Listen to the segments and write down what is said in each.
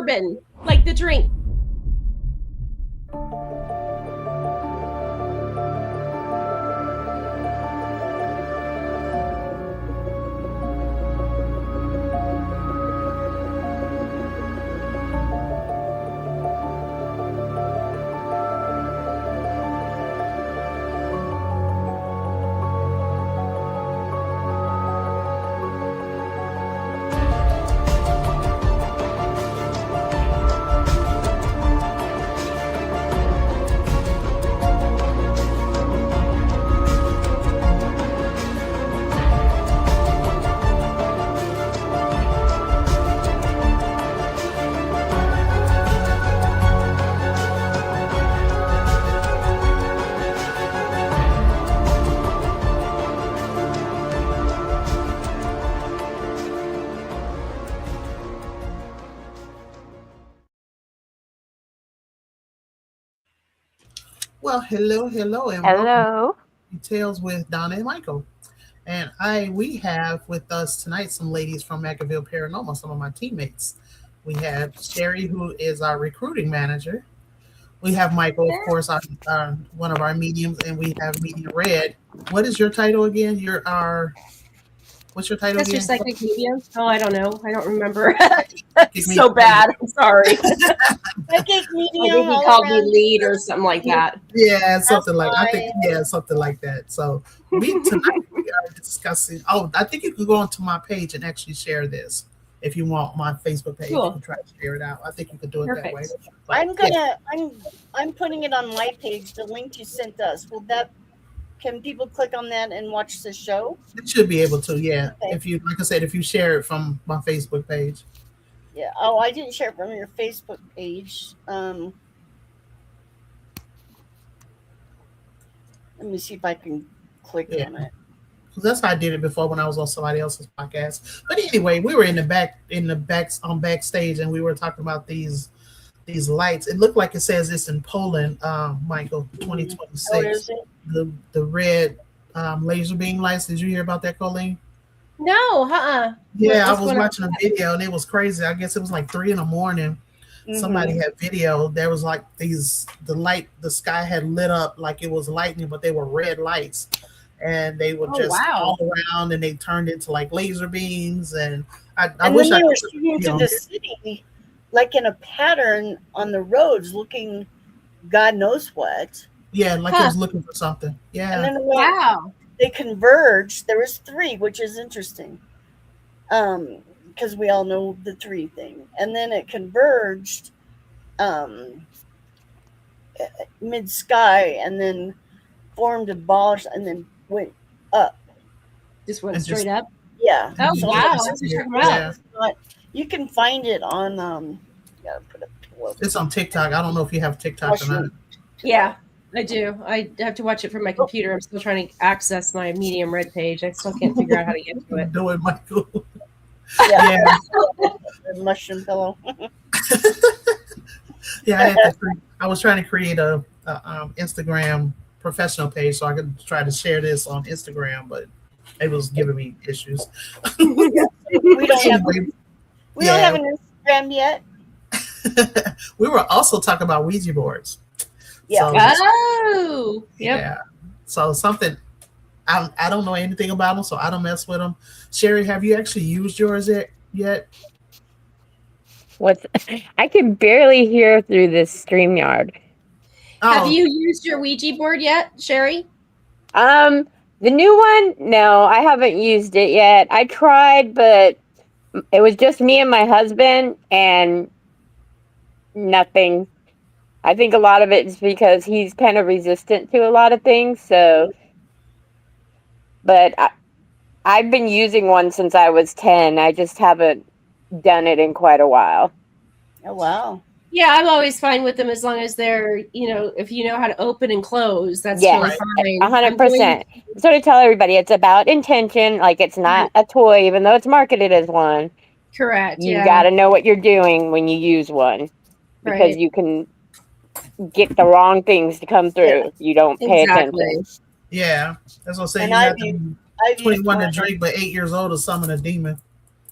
bourbon, like the drink. Well, hello, and welcome to Tales with Donna and Michael. And we have with us tonight some ladies from McInville Paranormal, some of my teammates. We have Sherry, who is our recruiting manager. We have Michael, of course, one of our mediums, and we have Medium Red. What is your title again? What's your title That's again? your psychic medium? Oh, I don't know. I don't remember. That's so bad. I'm sorry. Psychic medium. He called me lead or something like that. Yeah, something like that. So tonight we are discussing. Oh, I think you could go onto my page and actually share this if you want. My Facebook page, cool. You can try to share it out. I think you could do it that way. I'm putting it on my page. The link you sent us. Can people click on that and watch the show? They should be able to, yeah. Okay. If you share it from my Facebook page. Yeah. Oh, I didn't share it from your Facebook page. Let me see if I can click on it. That's how I did it before when I was on somebody else's podcast. But anyway, we were in the backstage, and we were talking about these lights. It looked like it says it's in Poland, Michael, 2026. Oh, is it? The red laser beam lights. Did you hear about that, Colleen? No, Yeah, I was watching a video and it was crazy. I guess it was like 3 a.m. Mm-hmm. Somebody had video. There was like the sky had lit up like it was lightning, but they were red lights, and they were just all around, and they turned into like laser beams. And I wish I could shooting to the city, like in a pattern on the roads, looking God knows what. Yeah, like it was looking for something. Yeah. And then they converged. There was 3, which is interesting. Because we all know the 3 thing. And then it converged mid-sky and then formed a ball and then went up. Just went straight up? Yeah. Oh, so wow. That's what you're talking about. You can find it on gotta put a pillow. It's on TikTok. I don't know if you have TikTok or not. Yeah. I do. I have to watch it from my computer. I'm still trying to access my Medium Red page. I still can't figure out how to get to it. Do it, Michael. Yeah. Mushroom pillow. Yeah, I was trying to create a Instagram professional page so I could try to share this on Instagram, but it was giving me issues. We don't have an Instagram yet. We were also talking about Ouija boards. Yeah. Yeah. So something I don't know anything about them, so I don't mess with them. Sherry, have you actually used yours yet? I can barely hear through this StreamYard. Have you used your Ouija board yet, Sherry? The new one, no, I haven't used it yet. I tried, but it was just me and my husband, and nothing. I think a lot of it is because he's kind of resistant to a lot of things. So, but I've been using one since I was 10. I just haven't done it in quite a while. Oh, wow. Yeah, I'm always fine with them as long as they're, if you know how to open and close, that's totally fine. 100%. So to tell everybody, it's about intention. Like, it's not a toy, even though it's marketed as one. Correct. You got to know what you're doing when you use one, because you can get the wrong things to come through if you don't pay attention. Yeah, that's what I'm saying. You have to be 21 to drink, but 8 years old to summon a demon.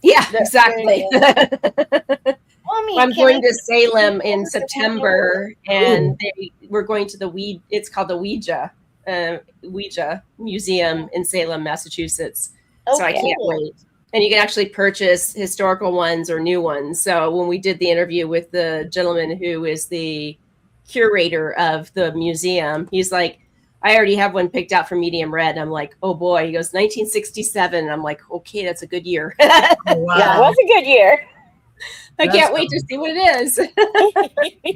Yeah, exactly. Well, Mommy, I'm can going I to Salem go in to September, and we're going to the It's called the Ouija Museum in Salem, Massachusetts. Oh, So I can't cool. wait. And you can actually purchase historical ones or new ones. So when we did the interview with the gentleman who is the curator of the museum, he's like, I already have one picked out for medium red. I'm like, oh boy. He goes, 1967. I'm like, okay, that's a good year. Oh, wow. Yeah, it was a good year. I That's can't wait cool. to see what it is.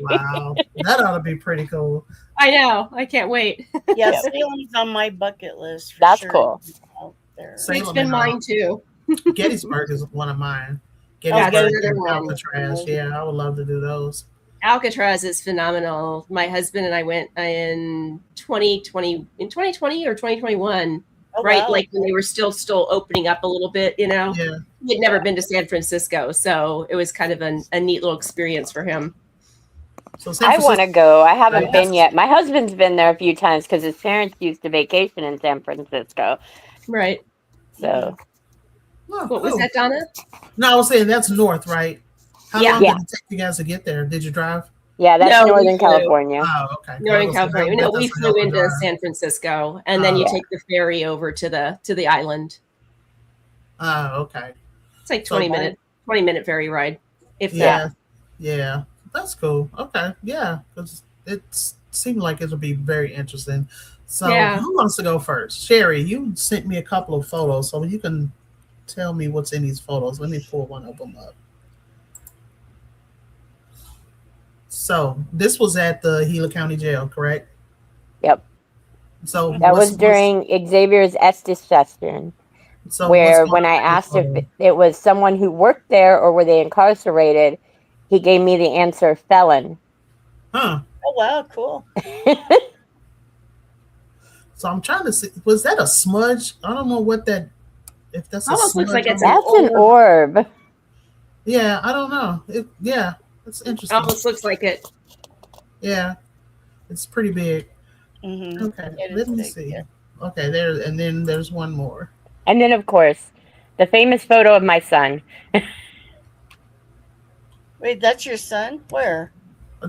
Wow. That ought to be pretty cool. I know. I can't wait. Yeah, Yep. Salem's on my bucket list. For That's sure. cool. Out there. Salem It's been and, mine too. Gettysburg is one of mine. That's Gettysburg another and one. Alcatraz. Yeah, I would love to do those. Alcatraz is phenomenal. My husband and I went in 2020 or 2021, Oh, right? wow. Like when they were still opening up a little bit, you know. Yeah. He had never been to San Francisco, so it was kind of a neat little experience for him. So San I want to Francisco, go. I haven't Yes. been yet. My husband's been there a few times because his parents used to vacation in San Francisco. Right. So oh, What was cool. that, Donna? No, I was saying that's north, right? How Yeah. long Yeah. did it take you guys to get there? Did you drive? yeah, that's No, we Northern flew. California. Oh, okay. Northern California. No, we flew into San. San Francisco, and then you Oh. take the ferry over to the island. Oh, okay. It's like So 20-minute ferry ride. If that. Yeah, yeah, that's cool. Okay, yeah, because it seemed like it would be very interesting. So, Yeah. who wants to go first? Sherry, you sent me a couple of photos, so you can tell me what's in these photos. Let me pull one of them up. So, this was at the Gila County Jail, correct? Yep. So That was during Xavier's Estes session, where when I asked if it was someone who worked there or were they incarcerated, he gave me the answer felon. Huh. Oh, wow, cool. So I'm trying to see. Was that a smudge? I don't know what that. If that's Almost a looks like smudge it's on That's it. an orb. Yeah, I don't know. Yeah, it's interesting. Almost looks like it. Yeah, it's pretty big. Mm-hmm. Okay, It let is me big, see. yeah. Okay, there, and then there's one more. And then, of course, the famous photo of my son. Wait, that's your son? Where?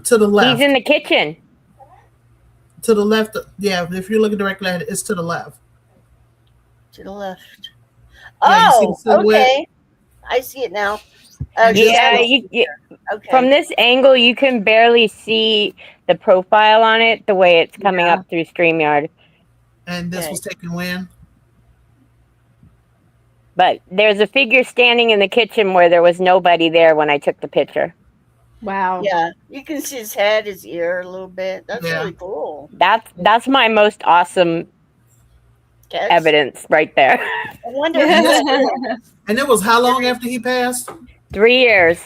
To the left. He's in the kitchen. To the left. Yeah, if you're looking directly at it, it's to the left. To the left. Yeah, you see Oh, the silhouette? okay. I see it now. Yeah, Okay. from this angle, you can barely see the profile on it the way it's coming Yeah. up through StreamYard. And this Okay. was taken when? But there's a figure standing in the kitchen where there was nobody there when I took the picture. Wow. Yeah, you can see his head, his ear a little bit. That's Yeah. really cool. That's my most awesome Catch. evidence right there. I wonder who And it was how long after he passed? 3 years.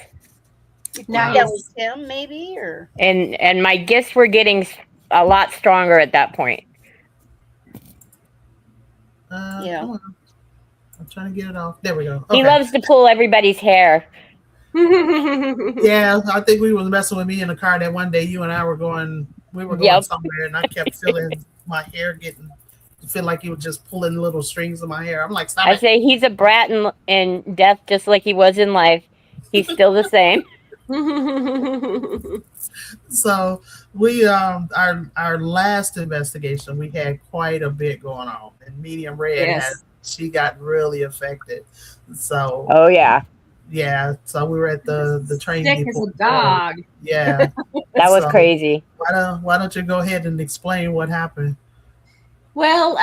you think Nice. that was him, maybe, or And my gifts were getting a lot stronger at that point. Yeah. Come on. I'm trying to get it off. There we go. He Okay. loves to pull everybody's hair. Yeah, I think we was messing with me in the car that one day. You and I were going. We were going Yep. somewhere, and I kept feeling my hair feel like he was just pulling little strings of my hair. I'm like, stop I it. say he's a brat in death just like he was in life. He's still the same. So we our last investigation, we had quite a bit going on, and Medium Red Yes. she got really affected. So Oh yeah. yeah, so we were at the train Sick as depot. a dog. Yeah, That was So, crazy. Why don't you go ahead and explain what happened? Well,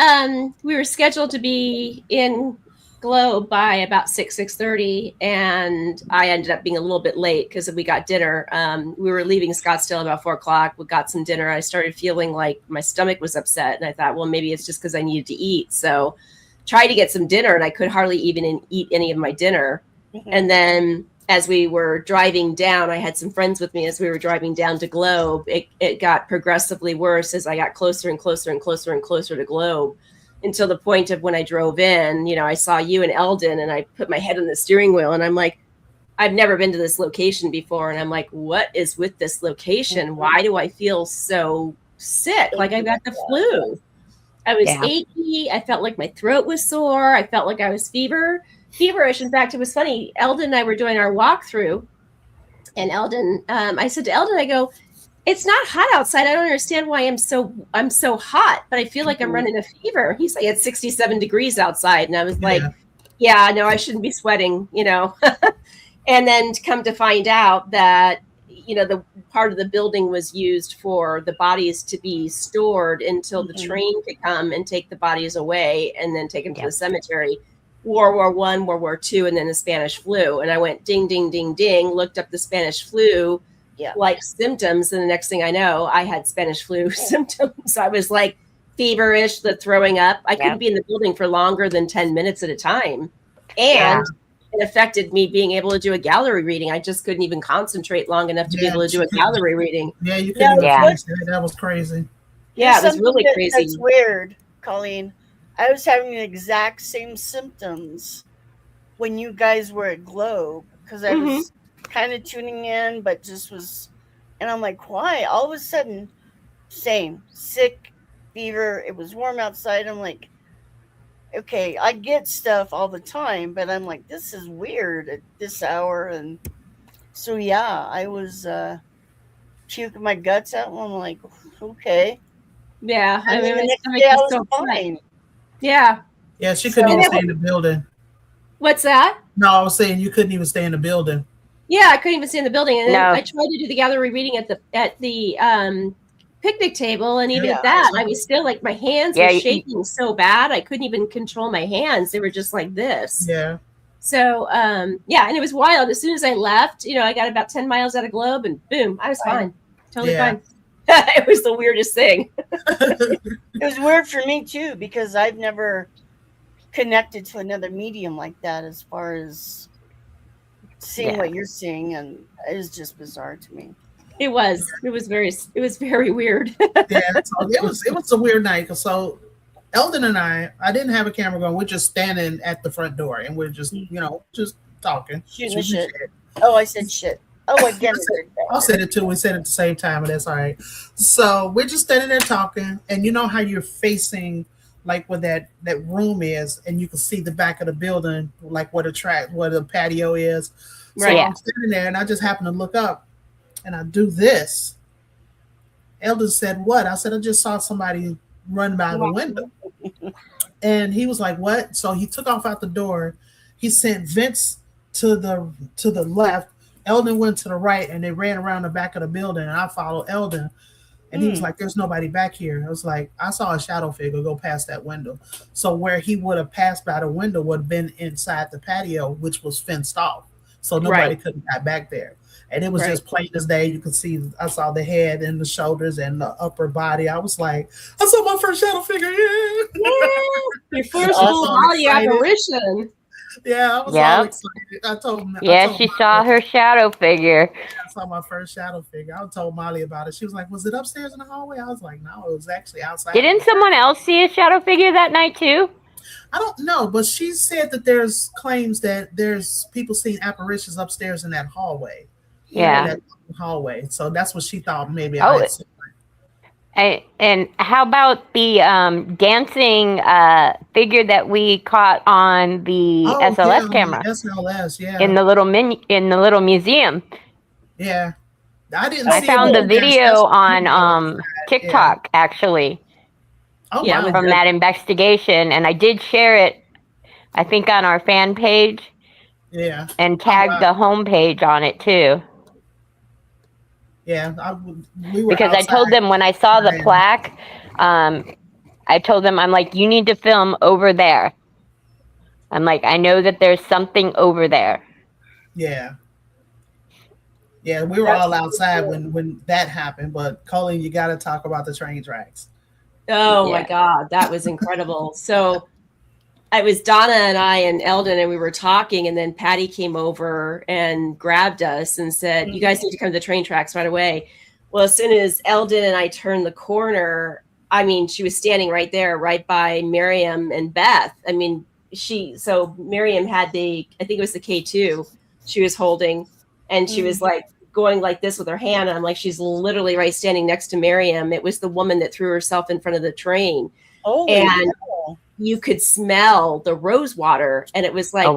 we were scheduled to be in Globe by about 6:30, and I ended up being a little bit late because we got dinner. We were leaving Scottsdale about 4:00. We got some dinner. I started feeling like my stomach was upset, and I thought, well, maybe it's just because I needed to eat. So tried to get some dinner, and I could hardly even eat any of my dinner. And then as we were driving down, I had some friends with me as we were driving down to Globe. It got progressively worse as I got closer and closer and closer and closer to Globe, until the point of when I drove in, I saw you and Eldon, and I put my head on the steering wheel, and I'm like, I've never been to this location before. And I'm like, what is with this location? Why do I feel so sick? Like I got the flu. I was achy. I felt like my throat was sore. I felt like I was feverish. In fact, it was funny. Eldon and I were doing our walkthrough, And Eldon, I said to Eldon, I go, it's not hot outside. I don't understand why I'm so hot, but I feel like I'm running a fever. He's like, it's 67 degrees outside. And I was like, yeah, no, I shouldn't be sweating, you know. And then come to find out that, you know, the part of the building was used for the bodies to be stored until the train could come and take the bodies away and then take them to the cemetery. World War I, World War II, and then the Spanish flu. And I went ding, ding, ding, ding, looked up the Spanish flu like symptoms. And the next thing I know, I had Spanish flu symptoms. I was like feverish, the throwing up. I couldn't be in the building for longer than 10 minutes at a time. And it affected me being able to do a gallery reading. I just couldn't even concentrate long enough to be able to do a gallery reading. Yeah, you couldn't even finish that. That was crazy. Yeah, it was really crazy. That's weird, Colleen. I was having the exact same symptoms when you guys were at Globe because I was kind of tuning in, but just was, and I'm like, why? All of a sudden, same, sick, fever. It was warm outside. I'm like, okay, I get stuff all the time, but I'm like, this is weird at this hour. And so, yeah, I was puking my guts out, and I'm like, okay. Yeah, I mean, the next day I was fine. Yeah. Yeah, she couldn't even stay in the building. What's that? No, I was saying you couldn't even stay in the building. Yeah, I couldn't even stay in the building. And then I tried to do the gallery reading at the picnic table, and even at that, I was still like, my hands were shaking so bad I couldn't even control my hands. They were just like this. Yeah. So and it was wild. As soon as I left, you know, I got about 10 miles out of Globe, and boom, I was fine. Totally fine. It was the weirdest thing. It was weird for me too, because I've never connected to another medium like that as far as seeing what you're seeing, and it was just bizarre to me. It was very weird. Yeah, so it was a weird night. So Eldon and I didn't have a camera going. We're just standing at the front door, and we're just, you know, just talking. Shooting shit. Oh, I said shit. Oh, again. I'll say it too. We said it at the same time, and that's all right. So we're just standing there talking, and you know how you're facing like where that room is, and you can see the back of the building, like where the patio is. So I'm standing there, and I just happen to look up, and I do this. Eldon said, "What?" I said, "I just saw somebody run by the window." And he was like, "What?" So he took off out the door. He sent Vince to the left. Eldon went to the right, and they ran around the back of the building, and I followed Eldon. And he was like, "There's nobody back here." I was like, "I saw a shadow figure go past that window." So where he would have passed by the window would have been inside the patio, which was fenced off. So nobody could have got back there. And it was just plain as day. You could see, I saw the head and the shoulders and the upper body. I was like, I saw my first shadow figure. Your first full body apparition. Yeah, I was all excited. I told him. She saw her shadow figure. I saw my first shadow figure. I told Molly about it. She was like, "Was it upstairs in the hallway?" I was like, "No, it was actually outside." Didn't someone else see a shadow figure that night too? I don't know, but she said that there's claims that there's people seeing apparitions upstairs in that hallway. Yeah, that hallway. So that's what she thought maybe. And how about the dancing figure that we caught on the SLS camera? SLS, in the little museum. Yeah, I found the video on TikTok actually. Oh, from that investigation, and I did share it, I think, on our fan page. Yeah, and tagged the homepage on it too. Yeah, because I told them when I saw the plaque, I told them, I'm like, you need to film over there. I'm like, I know that there's something over there. Yeah. Yeah, we were all outside when that happened, but Colleen, you got to talk about the train tracks. Oh my God, that was incredible. So it was Donna and I and Eldon, and we were talking, and then Patty came over and grabbed us and said, "You guys need to come to the train tracks right away." Well, as soon as Eldon and I turned the corner, I mean, she was standing right there, right by Miriam and Beth. I mean, so Miriam had I think it was the K2 she was holding, and she was like going like this with her hand. And I'm like, she's literally right standing next to Miriam. It was the woman that threw herself in front of the train. You could smell the rose water, and it was like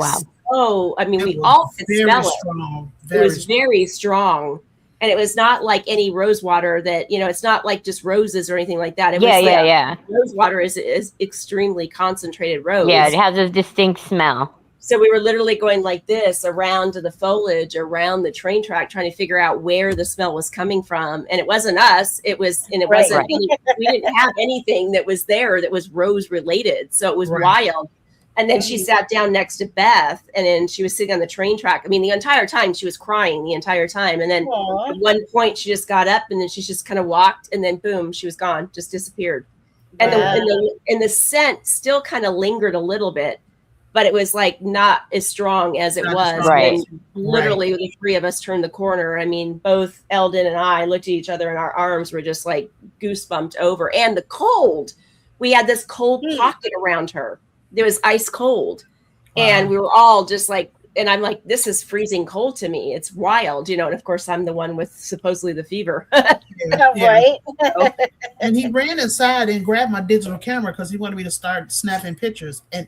Oh, I mean, It we was all could very smell it. strong. It was very strong. And it was not like any rose water that, it's not like just roses or anything like that. It was yeah. Rose water is extremely concentrated rose. Yeah, it has a distinct smell. So we were literally going like this around to the foliage, around the train track, trying to figure out where the smell was coming from. And it wasn't us. It wasn't, we didn't have anything that was there that was rose related. So it was wild. And then she sat down next to Beth, and then she was sitting on the train track. I mean, the entire time she was crying the entire time. And then at one point she just got up, and then she just kind of walked, and then boom, she was gone, just disappeared. And the scent still kind of lingered a little bit, but it was like not as strong as it was. Right. Literally, the three of us turned the corner. I mean, both Eldon and I looked at each other, and our arms were just like goosebumped over. And the cold, we had this cold pocket around her. It was ice cold. And we were all just like, and I'm like, this is freezing cold to me. It's wild, And of course, I'm the one with supposedly the fever. Right. And he ran inside and grabbed my digital camera because he wanted me to start snapping pictures. And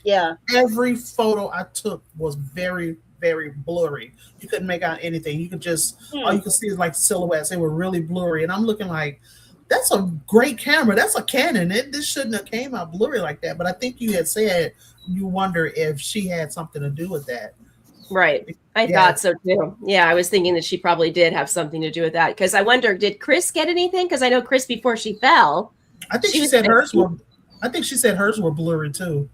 every photo I took was very, very blurry. You couldn't make out anything. You could just, all you could see is like silhouettes. They were really blurry. And I'm looking like, that's a great camera. That's a Canon. This shouldn't have came out blurry like that. But I think you had said you wonder if she had something to do with that. Right. I thought so too. Yeah, I was thinking that she probably did have something to do with that. Because I wonder, did Chris get anything? Because I know Chris, before she fell, I think she said hers were blurry too.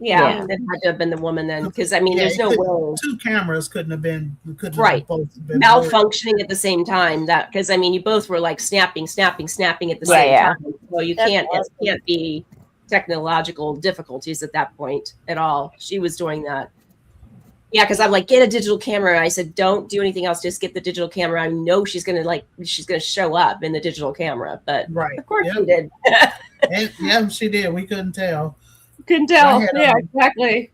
Yeah, it had to have been the woman then. Because I mean, there's no way. Two cameras couldn't have both been malfunctioning blurry at the same time. That because I mean, you both were like snapping at the same time. So you can't. It can't be technological difficulties at that point at all. She was doing that. Yeah, because I'm like, get a digital camera. I said, don't do anything else. Just get the digital camera. I know she's gonna show up in the digigal camera. But of course she did. And she did. We couldn't tell. Couldn't tell. Exactly.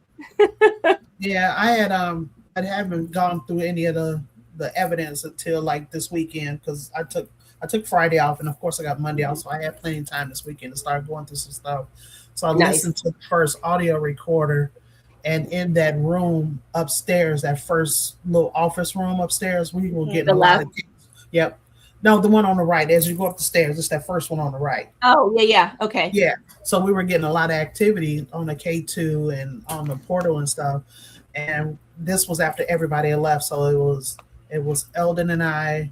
I haven't gone through any of the evidence until like this weekend because I took Friday off, and of course I got Monday off, so I had plenty of time this weekend to start going through some stuff. So I listened to the first audio recorder. And in that room upstairs, that first little office room upstairs, we were getting a lot of cases. Yep. No, the one on the right. As you go up the stairs, it's that first one on the right. Oh, yeah. Okay. Yeah. So we were getting a lot of activity on the K2 and on the portal and stuff. And this was after everybody had left. So it was Eldon and I,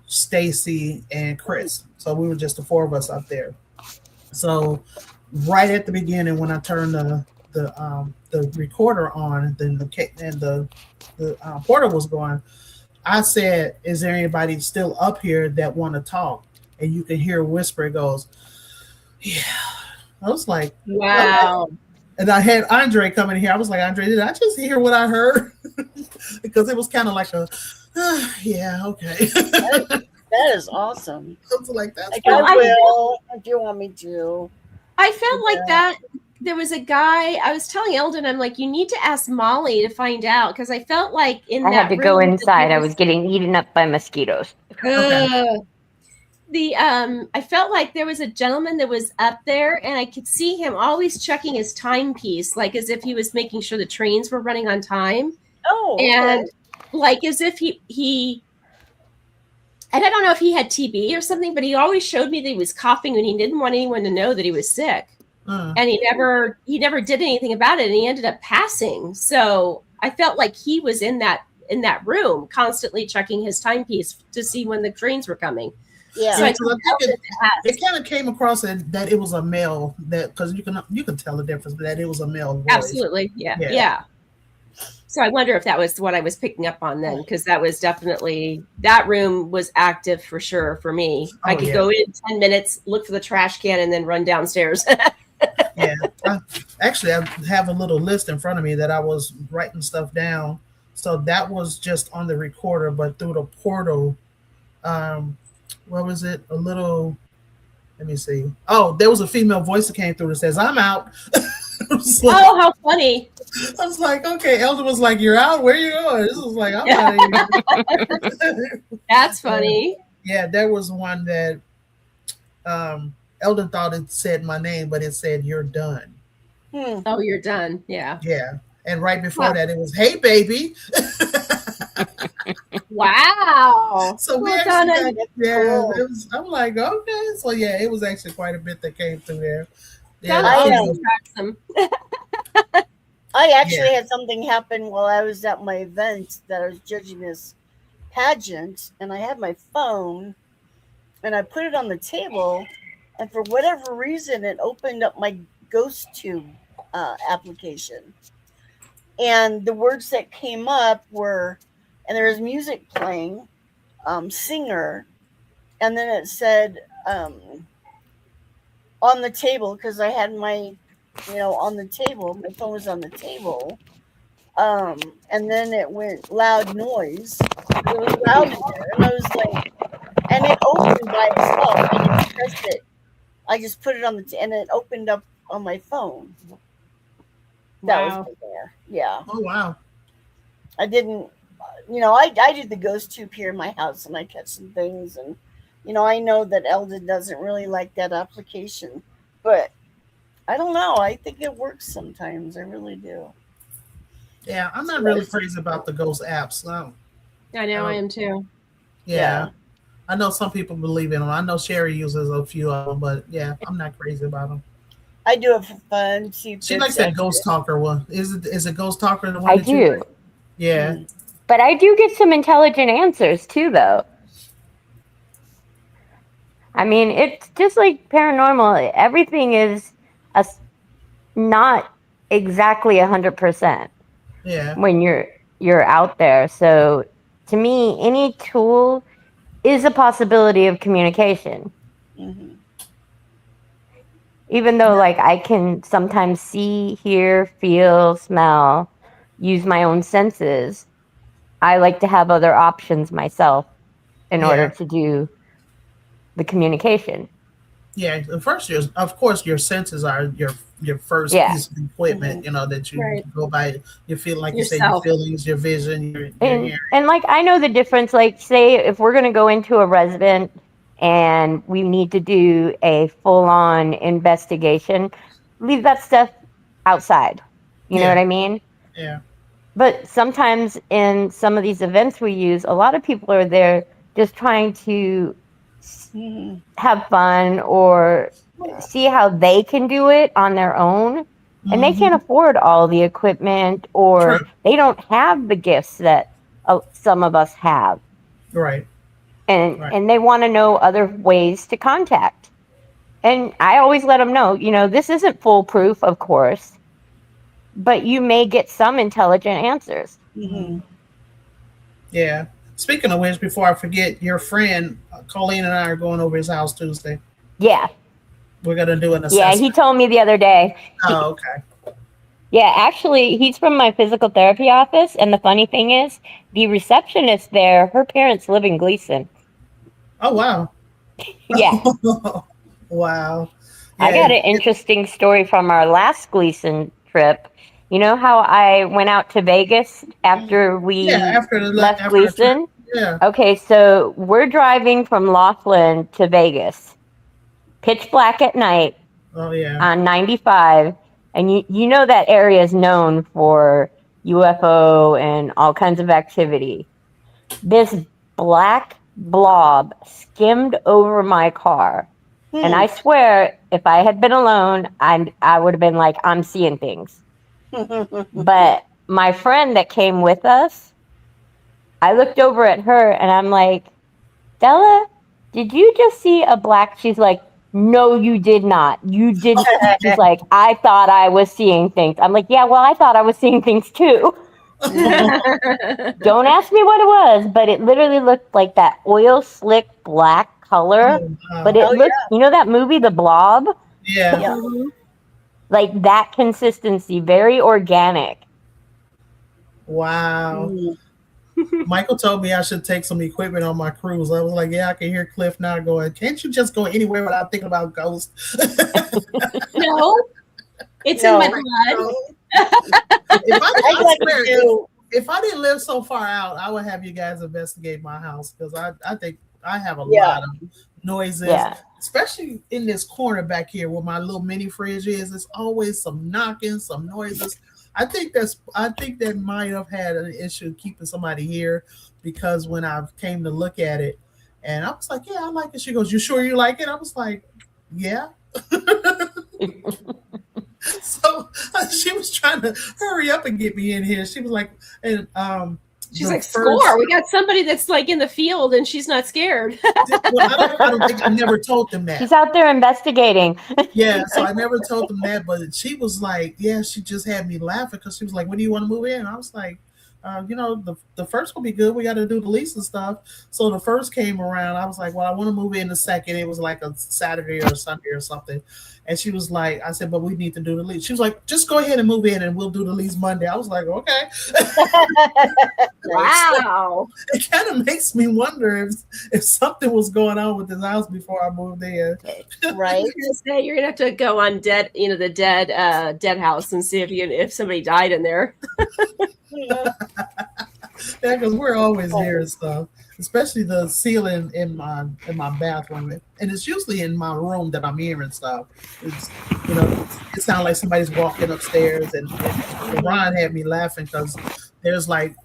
Stacy, and Chris. So we were just the four of us up there. So right at the beginning, when I turned the recorder on, then the portal was going. I said, "Is there anybody still up here that want to talk?" And you can hear a whisper. It goes, "Yeah." I was like, "Wow!" And I had Andre coming here. I was like, "Andre, did I just hear what I heard?" Because it was kind of like a, "Yeah, okay." That is awesome. I was like, "That's." I will if you want me to. I felt like that. There was a guy, I was telling Eldon, I'm like, you need to ask Molly to find out, because I felt like I had to go inside. I was getting eaten up by mosquitoes. I felt like there was a gentleman that was up there, and I could see him always checking his timepiece, like as if he was making sure the trains were running on time. Oh, okay. And like as if he and I don't know if he had TB or something, but he always showed me that he was coughing, and he didn't want anyone to know that he was sick. And he never did anything about it, and he ended up passing. So I felt like he was in that room, constantly checking his timepiece to see when the trains were coming. Yeah, so it kind of came across that it was a male, that because you can tell the difference, that it was a male voice. Absolutely, yeah. So I wonder if that was what I was picking up on then, because that was definitely, that room was active for sure for me. I could go in 10 minutes, look for the trash can, and then run downstairs. Yeah, I have a little list in front of me that I was writing stuff down. So that was just on the recorder, but through the portal, what was it? Let me see. Oh, there was a female voice that came through that says, "I'm out." Oh, how funny. I was like, okay. Eldon was like, "You're out? Where are you going?" This was like, "I'm out of here." That's funny. Yeah, there was one that Eldon thought it said my name, but it said, "You're done." Oh, you're done. Yeah. Yeah. And right before that, it was, "Hey, baby." Wow. So we Well, actually Donna, got, Cool. I'm like, okay. So yeah, it was actually quite a bit that came through there. Yeah, Donna the I kids always was, tracks them. I yeah, actually had something happen while I was at my event that I was judging this pageant, and I had my phone and I put it on the table, and for whatever reason, it opened up my ghost tube application, and the words that came up were, and there was music playing, singer, and then it said on the table, because I had my, on the table, my phone was on the table. And then it went loud noise. It was loud in there, and I was like, and it opened by itself. I didn't press it. I just put it on and it opened up on my phone. That was Wow. in there. Yeah, oh wow, I didn't. I did the ghost tube here in my house, and I catch some things, and I know that Eldon doesn't really like that application, but I don't know. I think it works sometimes. I really do. yeah. I'm So not that really was crazy about the ghost apps. I I know I don't. am too. Yeah, yeah. I know some people believe in them. I know Sherry uses a few of them, but yeah, I'm not crazy about them. I do it for fun. See if She it's likes that actually. Ghost Talker one. Is it Ghost Talker the one I that you do. like? Yeah, Mhm. But I do get some intelligent answers too, though. I mean, it's just like paranormal. Everything is a, not exactly 100% yeah, when you're out there. So to me, any tool is a possibility of communication. Mhm. Even though like I can sometimes see, hear, feel, smell, use my own senses, I like to have other options myself in order yeah. to do the communication. Yeah, the first years, of course, your senses are your first Yeah. piece of equipment. Mhm. You know that you Right. go by. You feel like you say your Yourself. feelings, your vision, your And hearing. and like I know the difference. Like say if we're gonna go into a resident and we need to do a full on investigation, leave that stuff outside. You know what Yeah, I mean? yeah, But sometimes in some of these events we use, a lot of people are there just trying to Mhm. have fun or Yeah. see how they can do it on their own. And they can't hmm, afford all the equipment true, or they don't have the gifts that some of us have. right, And, right. and they want to know other ways to contact. And I always let them know, this isn't foolproof, of course, but you may get some intelligent answers. Mhm. Yeah. Speaking of which, before I forget, your friend Colleen and I are going over his house Tuesday. Yeah. We're gonna do an Yeah. He assessment. told me the other day. Oh, okay. Yeah, actually, he's from my physical therapy office. And the funny thing is, the receptionist there, her parents live in Gleason. Oh, wow. Yeah. Wow. I Yeah, got an interesting story from our last Gleason trip. You know how I went out to Vegas after yeah. we left After the trip, Gleason? yeah. Okay, so we're driving from Laughlin to Vegas, pitch black at night Oh, yeah. on 95. And you know that area is known for UFO and all kinds of activity. This black blob skimmed over my car. And Hmm. I swear, if I had been alone, I would have been like, I'm seeing things. But my friend that came with us, I looked over at her and I'm like, Stella, did you just see a black? She's like, no, you did not. You didn't. She's like, I thought I was seeing things. I'm like, yeah, well, I thought I was seeing things too. Don't ask me what it was, but it literally looked like that oil slick black color. Oh, But wow. it Oh looked, yeah. that movie, The Blob? Yeah. Yeah. Mhm. Like that consistency, very organic. Wow. Mhm. Michael told me I should take some equipment on my cruise. I was like, yeah, I can hear Cliff now going, can't you just go anywhere without thinking about ghosts? No, it's in my No. blood. I'd I like swear, to do. if I didn't live so far out, I would have you guys investigate my house because I think I have a Yeah. lot of noises, Yeah. especially in this corner back here where my little mini fridge is. There's always some knocking, some noises. I think that might have had an issue keeping somebody here because when I came to look at it, and I was like, "Yeah, I like it." She goes, "You sure you like it?" I was like, "Yeah." So she was trying to hurry up and get me in here. She was like, and she's like, score. We got somebody that's like in the field and she's not scared. Well, I don't think I never told them that. She's out there investigating. Yeah, so I never told them that, but she was like, yeah, she just had me laughing because she was like, when do you want to move in? I was like, the first will be good. We got to do the lease and stuff. So the first came around. I was like, well, I want to move in the second. It was like a Saturday or a Sunday or something. And she was like, I said, but we need to do the lease. She was like, just go ahead and move in and we'll do the lease Monday. I was like, okay. Wow. So it kind of makes me wonder if something was going on with this house before I moved in. Right. You're gonna have to go on the dead house and see if somebody died in there. Yeah, because we're always hearing stuff, especially the ceiling in my bathroom, and it's usually in my room that I'm hearing stuff. It's it sounds like somebody's walking upstairs, and Ron had me laughing because there's like,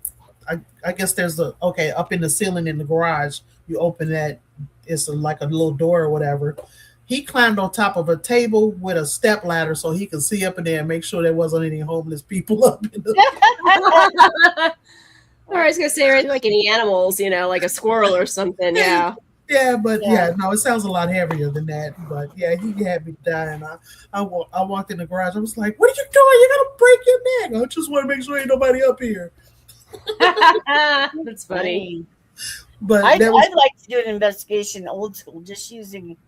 I guess there's up in the ceiling in the garage. You open that, it's like a little door or whatever. He climbed on top of a table with a step ladder so he could see up in there and make sure there wasn't any homeless people up in the. Or I was gonna say, like any animals, like a squirrel or something. Yeah. Yeah, but no, it sounds a lot heavier than that. But yeah, he had me dying. I walked in the garage. I was like, "What are you doing? You're gonna break your neck." I just want to make sure ain't nobody up here. That's funny. But I'd like to do an investigation old school, just using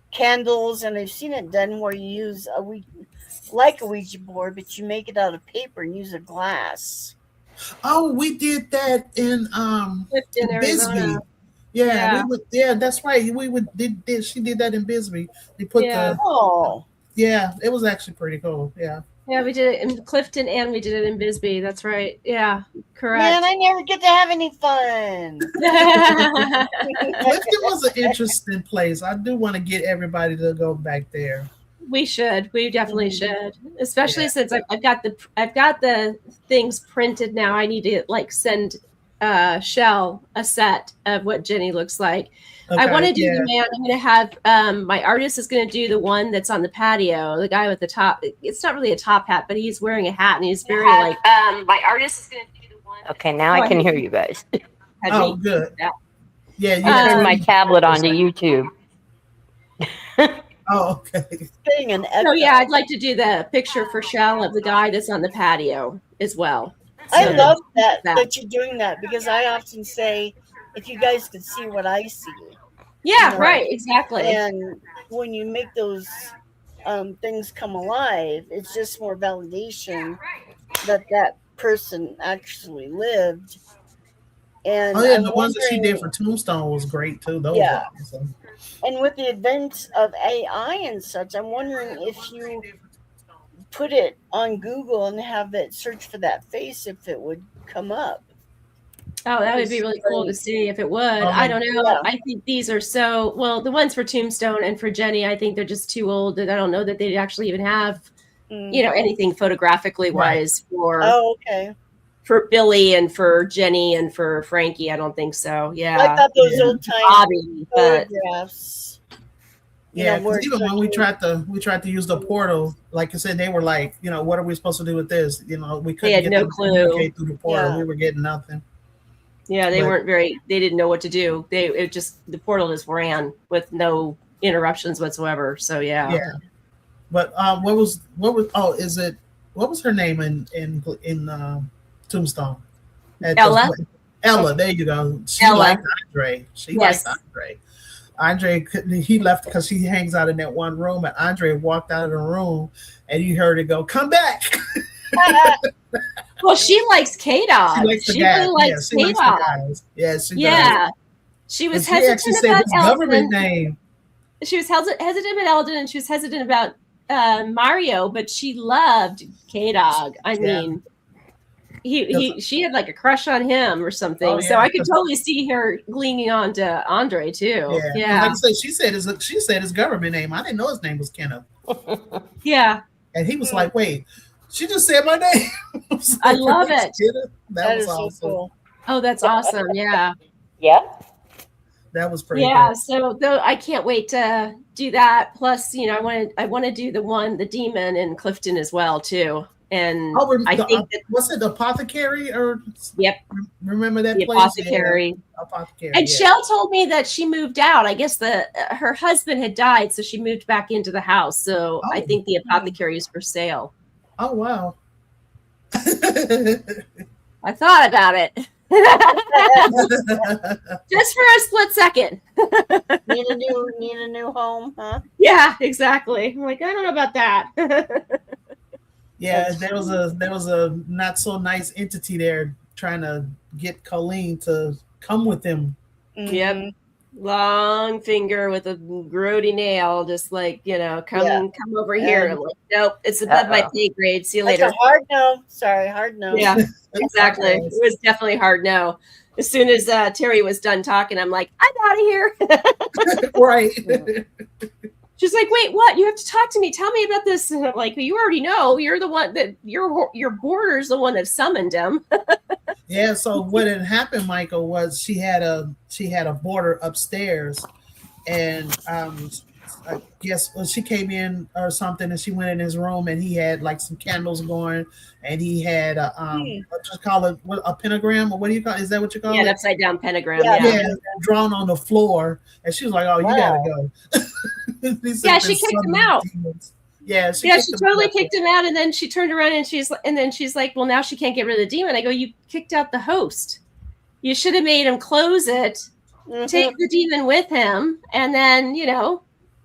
candles, and I've seen it done where you use a Ouija board, but you make it out of paper and use a glass. Oh, we did that in Bisbee. Yeah. That's right. She did that in Bisbee. They put it was actually pretty cool. Yeah. Yeah, we did it in Clifton and we did it in Bisbee. That's right. Yeah, correct. Man, I never get to have any fun. Clifton was an interesting place. I do want to get everybody to go back there. We should. We definitely should. Especially since I've got the things printed now. I need to send Shell a set of what Jenny looks like. Okay, I want to do the man. I'm going to have my artist is going to do the one that's on the patio. The guy with the top. It's not really a top hat, but he's wearing a hat and he's very my artist is going to do the one. Okay, now I can hear you guys. Oh, good. Yeah, you turn my tablet onto YouTube. Oh, okay. So yeah, I'd like to do the picture for Shell of the guy that's on the patio as well. I love that you're doing that, because I often say, if you guys could see what I see. Yeah, right, exactly. And when you make those things come alive, it's just more validation that person actually lived. And the ones that she did for Tombstone was great too. Those were awesome. And with the advent of AI and such, I'm wondering if you put it on Google and have it search for that face, if it would come up. Oh, that would be really cool to see if it would. I don't know. Yeah. I think these are the ones for Tombstone and for Jenny, I think they're just too old that I don't know that they'd actually even have, anything photographically wise for Billy and for Jenny and for Frankie. I don't think so. Yeah. I thought those old time photographs. Yeah, because even when we tried to use the portal, like I said, they were like, what are we supposed to do with this? We couldn't get no clue through the portal. Yeah. We were getting nothing. Yeah, they didn't know what to do. The portal just ran with no interruptions whatsoever. So yeah. Yeah. But what was her name in Tombstone? Ella. Ella, there you go. She liked Andre. Liked Andre. Andre, he left because he hangs out in that one room, and Andre walked out of the room, and you heard it go, "Come back." Well, she likes K-Dog. She really likes K-Dog. Yes, she does. She was hesitant about his government name. She was hesitant about Eldon, and she was hesitant about Mario, but she loved K-Dog. I mean, she had like a crush on him or something. Oh, yeah. So I could totally see her leaning on to Andre too. Yeah. Like I said, she said his government name. I didn't know his name was Kenneth. Yeah. And he was like, wait. She just said my name. I love it. That was is awesome. so cool. Oh, that's awesome. Yeah. Yeah. That was pretty Yeah. good. So though I can't wait to do that. Plus, I want to do the demon in Clifton as well too. And I think that what's it, the Apothecary or? Yep. Remember that the place? Apothecary. Yeah, Apothecary. And Shell told me that she moved out. I guess her husband had died, so she moved back into the house. So I think the Apothecary is for sale. Oh wow. I thought about it. Just for a split second. Need a new home, huh? Yeah, exactly. I'm like, I don't know about that. Yeah, there was a not so nice entity there trying to get Colleen to come with him. Yep. Long finger with a grody nail, just like, come over here. I'm like, nope, it's above my pay grade. See you later. That's a hard no. Sorry, hard no. Yeah, exactly. It was definitely hard no. As soon as Terry was done talking, I'm like, I'm out of here. Right. She's like, wait, what? You have to talk to me. Tell me about this. And I'm like, well, you already know. You're the one that your boarder's the one that summoned him. Yeah. So what had happened, Michael, was she had a boarder upstairs, and I guess she came in or something, and she went in his room, and he had like some candles going, and he had just call it a pentagram, or what do you call it? Is that what you call it? Yeah, an upside down pentagram. Yeah, drawn on the floor, and she was like, "Oh, you gotta go." Yeah, she kicked him out. Yeah, she totally kicked him out, and then she turned around and she's like, "Well, now she can't get rid of the demon." I go, "You kicked out the host. You should have made him close it, take the demon with him, and then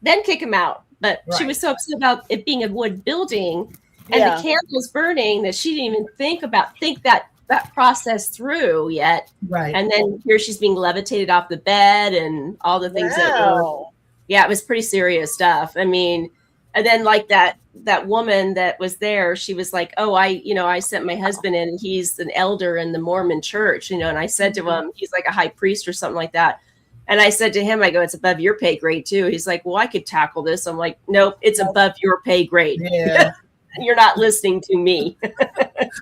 then kick him out." But she was so upset about it being a wood building and the candles burning that she didn't even think that process through yet. Right. And then here she's being levitated off the bed and all the things that were. Yeah, it was pretty serious stuff. I mean, and then like that woman that was there, she was like, "Oh, I sent my husband in, and he's an elder in the Mormon church, and I said to him, he's like a high priest or something like that." And I said to him, I go, "It's above your pay grade too." He's like, "Well, I could tackle this." I'm like, "Nope, it's above your pay grade. Yeah. You're not listening to me."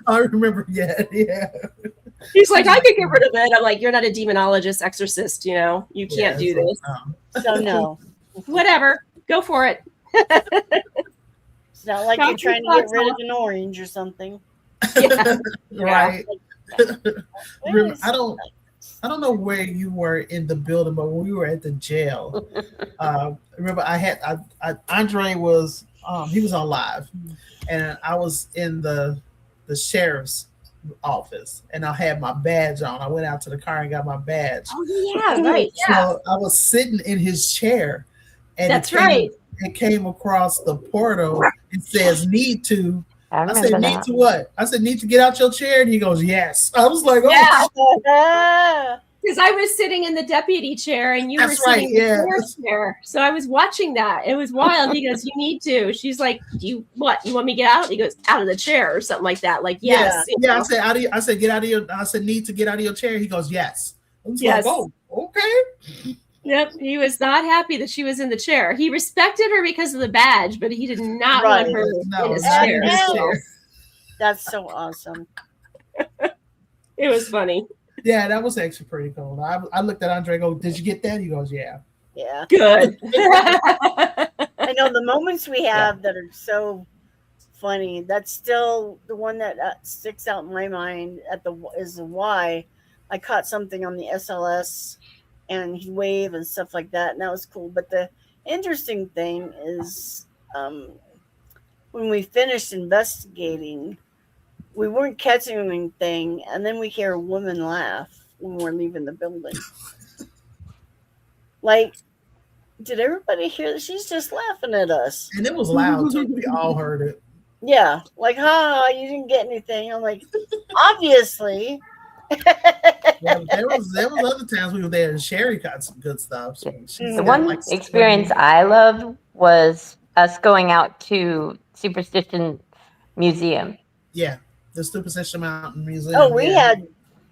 I remember. Yeah. He's like, "I could get rid of it." I'm like, "You're not a demonologist, exorcist. You can't do this." So no. Whatever. Go for it. It's not like you're trying to get rid of an orange or something. Yeah. Right. I don't know where you were in the building, but when we were at the jail, remember Andre was he was on live, and I was in the sheriff's office, and I had my badge on. I went out to the car and got my badge. Oh yeah, right. Yeah. So I was sitting in his chair, and that's right. It came across the portal. It says "need to." I said, that. "Need to what?" I said, "Need to get out your chair." And he goes, "Yes." I was like, "Oh." Yeah. Because I was sitting in the deputy chair and you were sitting in the sheriff's chair. So I was watching that. It was wild. He goes, "You need to." She's like, "You want me to get out?" He goes, "Out of the chair," or something like that. Like, yes. Yeah. I said, I said, "Get out of your." I said, "Need to get out of your chair." He goes, "Yes." I was like, "Oh, okay." Yep. He was not happy that she was in the chair. He respected her because of the badge, but he did not want her in his chair. That's so awesome. It was funny. Yeah, that was actually pretty cool. I looked at Andre and go, "Did you get that?" He goes, "Yeah." Yeah. Good. I know the moments we have that are so funny. That's still the one that sticks out in my mind is why I caught something on the SLS and he'd wave and stuff like that. And that was cool. But the interesting thing is when we finished investigating, we weren't catching anything, and then we hear a woman laugh when we're leaving the building. Like, did everybody hear that? She's just laughing at us. And it was loud, too. We all heard it. Yeah. Like, you didn't get anything. I'm like, obviously. Yeah, there was other times we were there, and Sherry got some good stuff. So the one experience I loved was us going out to Superstition Museum. Yeah. The Superstition Mountain Museum. Oh, we had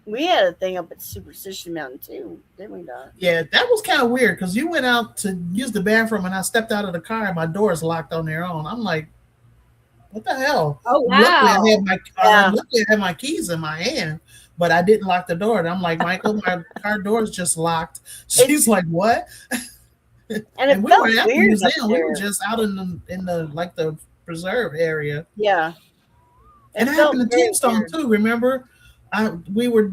a thing up at Superstition Mountain too, didn't we, Donna? Yeah, that was kind of weird because you went out to use the bathroom and I stepped out of the car and my doors locked on their own. I'm like, what the hell? Oh, wow. Luckily, I had my keys in my hand, but I didn't lock the door. And I'm like, Michael, my car door is just locked. She's like, what? And we were at the museum. We were just out in the like the preserve area. Yeah. And it happened to Tombstone too. Remember, we were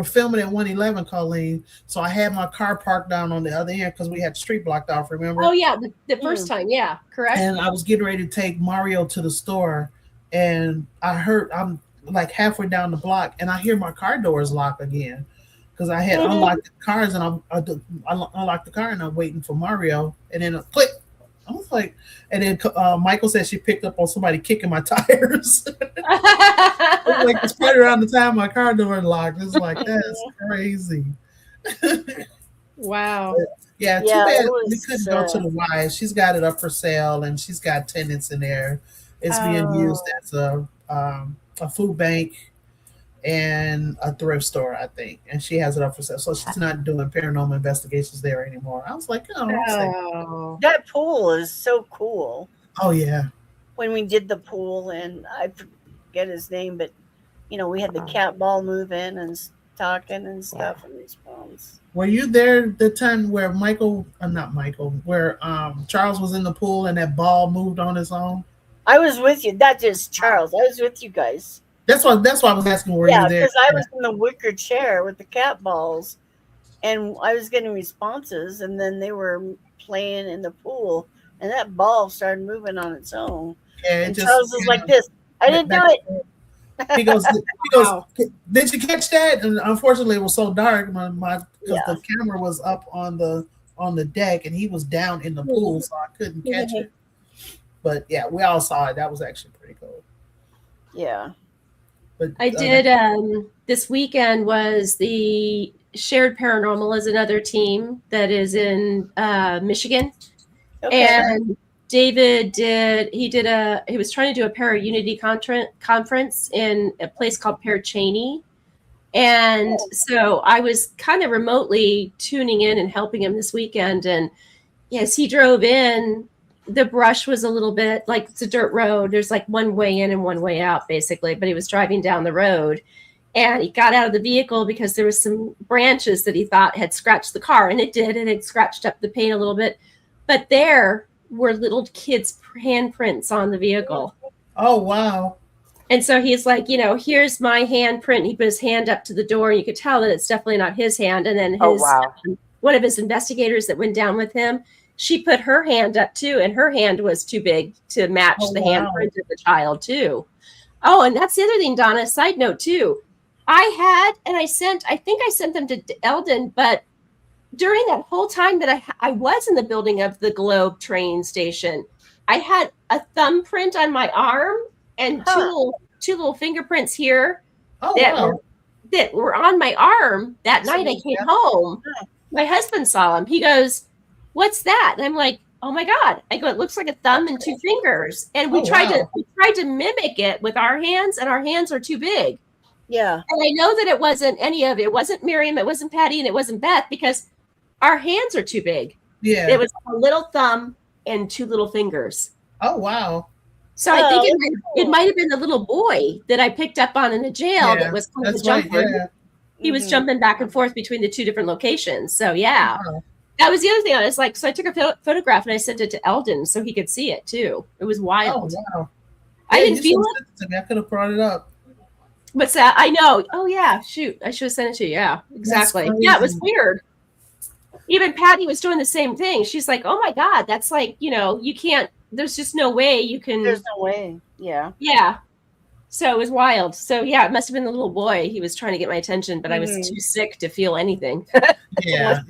filming at 111, Colleen. So I had my car parked down on the other end because we had the street blocked off. Remember? Oh yeah, the first time, yeah, correct. And I was getting ready to take Mario to the store, and I'm like halfway down the block, and I hear my car doors lock again because I had unlocked the cars, and I unlocked the car, and I'm waiting for Mario, and then a click. I was like, and then Michael said she picked up on somebody kicking my tires. It's right around the time my car door locked. It's like, that's crazy. Wow. But, yeah, too bad we couldn't go to the Y. She's got it up for sale, and she's got tenants in there. It's being used as a food bank and a thrift store, I think. And she has it up for sale. So she's not doing paranormal investigations there anymore. I was like, that pool is so cool. Oh, yeah. When we did the pool, and I forget his name, but, we had the cat ball moving and talking and stuff in these pools. Were you there the time where Charles was in the pool and that ball moved on its own? I was with you. Not just Charles. I was with you guys. That's why I was asking, were you there? Yeah, because I was in the wicker chair with the cat balls, and I was getting responses, and then they were playing in the pool, and that ball started moving on its own. Yeah, and Charles was like this. I didn't do it. He goes, did you catch that? And unfortunately, it was so dark. Because the camera was up on the deck, and he was down in the pool, so I couldn't catch it. But yeah, we all saw it. That was actually pretty cool. Yeah. But I did this weekend was the Shared Paranormal is another team that is in Michigan. Okay. And David he was trying to do a Para-Unity conference in a place called Pear Cheney. And so I was kind of remotely tuning in and helping him this weekend. And yes, he drove in. The brush was a little bit like it's a dirt road. There's like one way in and one way out, basically. But he was driving down the road, and he got out of the vehicle because there was some branches that he thought had scratched the car, and it did, and it scratched up the paint a little bit. But there were little kids' handprints on the vehicle. Oh, wow. And so he's like, here's my handprint. He put his hand up to the door, and you could tell that it's definitely not his hand. And then one of his investigators that went down with him, she put her hand up too, and her hand was too big to match the handprint of the child too. Oh, and that's the other thing, Donna, side note too. I think I sent them to Eldon, but during that whole time that I was in the building of the Globe train station, I had a thumbprint on my arm and two little fingerprints here that were on my arm that night I came home. My husband saw them. He goes, "What's that?" And I'm like, "Oh my God." I go, "It looks like a thumb and two fingers." And we tried to mimic it with our hands, and our hands are too big. Yeah. And I know that it wasn't any of it. It wasn't Miriam, it wasn't Patty, and it wasn't Beth, because our hands are too big. Yeah. It was a little thumb and two little fingers. Oh, wow. So I think it might have been the little boy that I picked up on in the jail that was kind of the jumper. Right, He was jumping back and forth between the two different locations. So yeah. Wow. That was the other thing. I was like, so I took a photograph and I sent it to Eldon so he could see it too. It was wild. Oh, wow. I didn't feel it. I could have brought it up. What's that? I know. Oh yeah, shoot. I should have sent it to you. Yeah, exactly. Yeah, it was weird. Even Patty was doing the same thing. She's like, "Oh my God, that's like, you can't, there's just no way you can." There's no way. Yeah. Yeah. So it was wild. So yeah, it must have been the little boy. He was trying to get my attention, but I was too sick to feel anything. Yeah.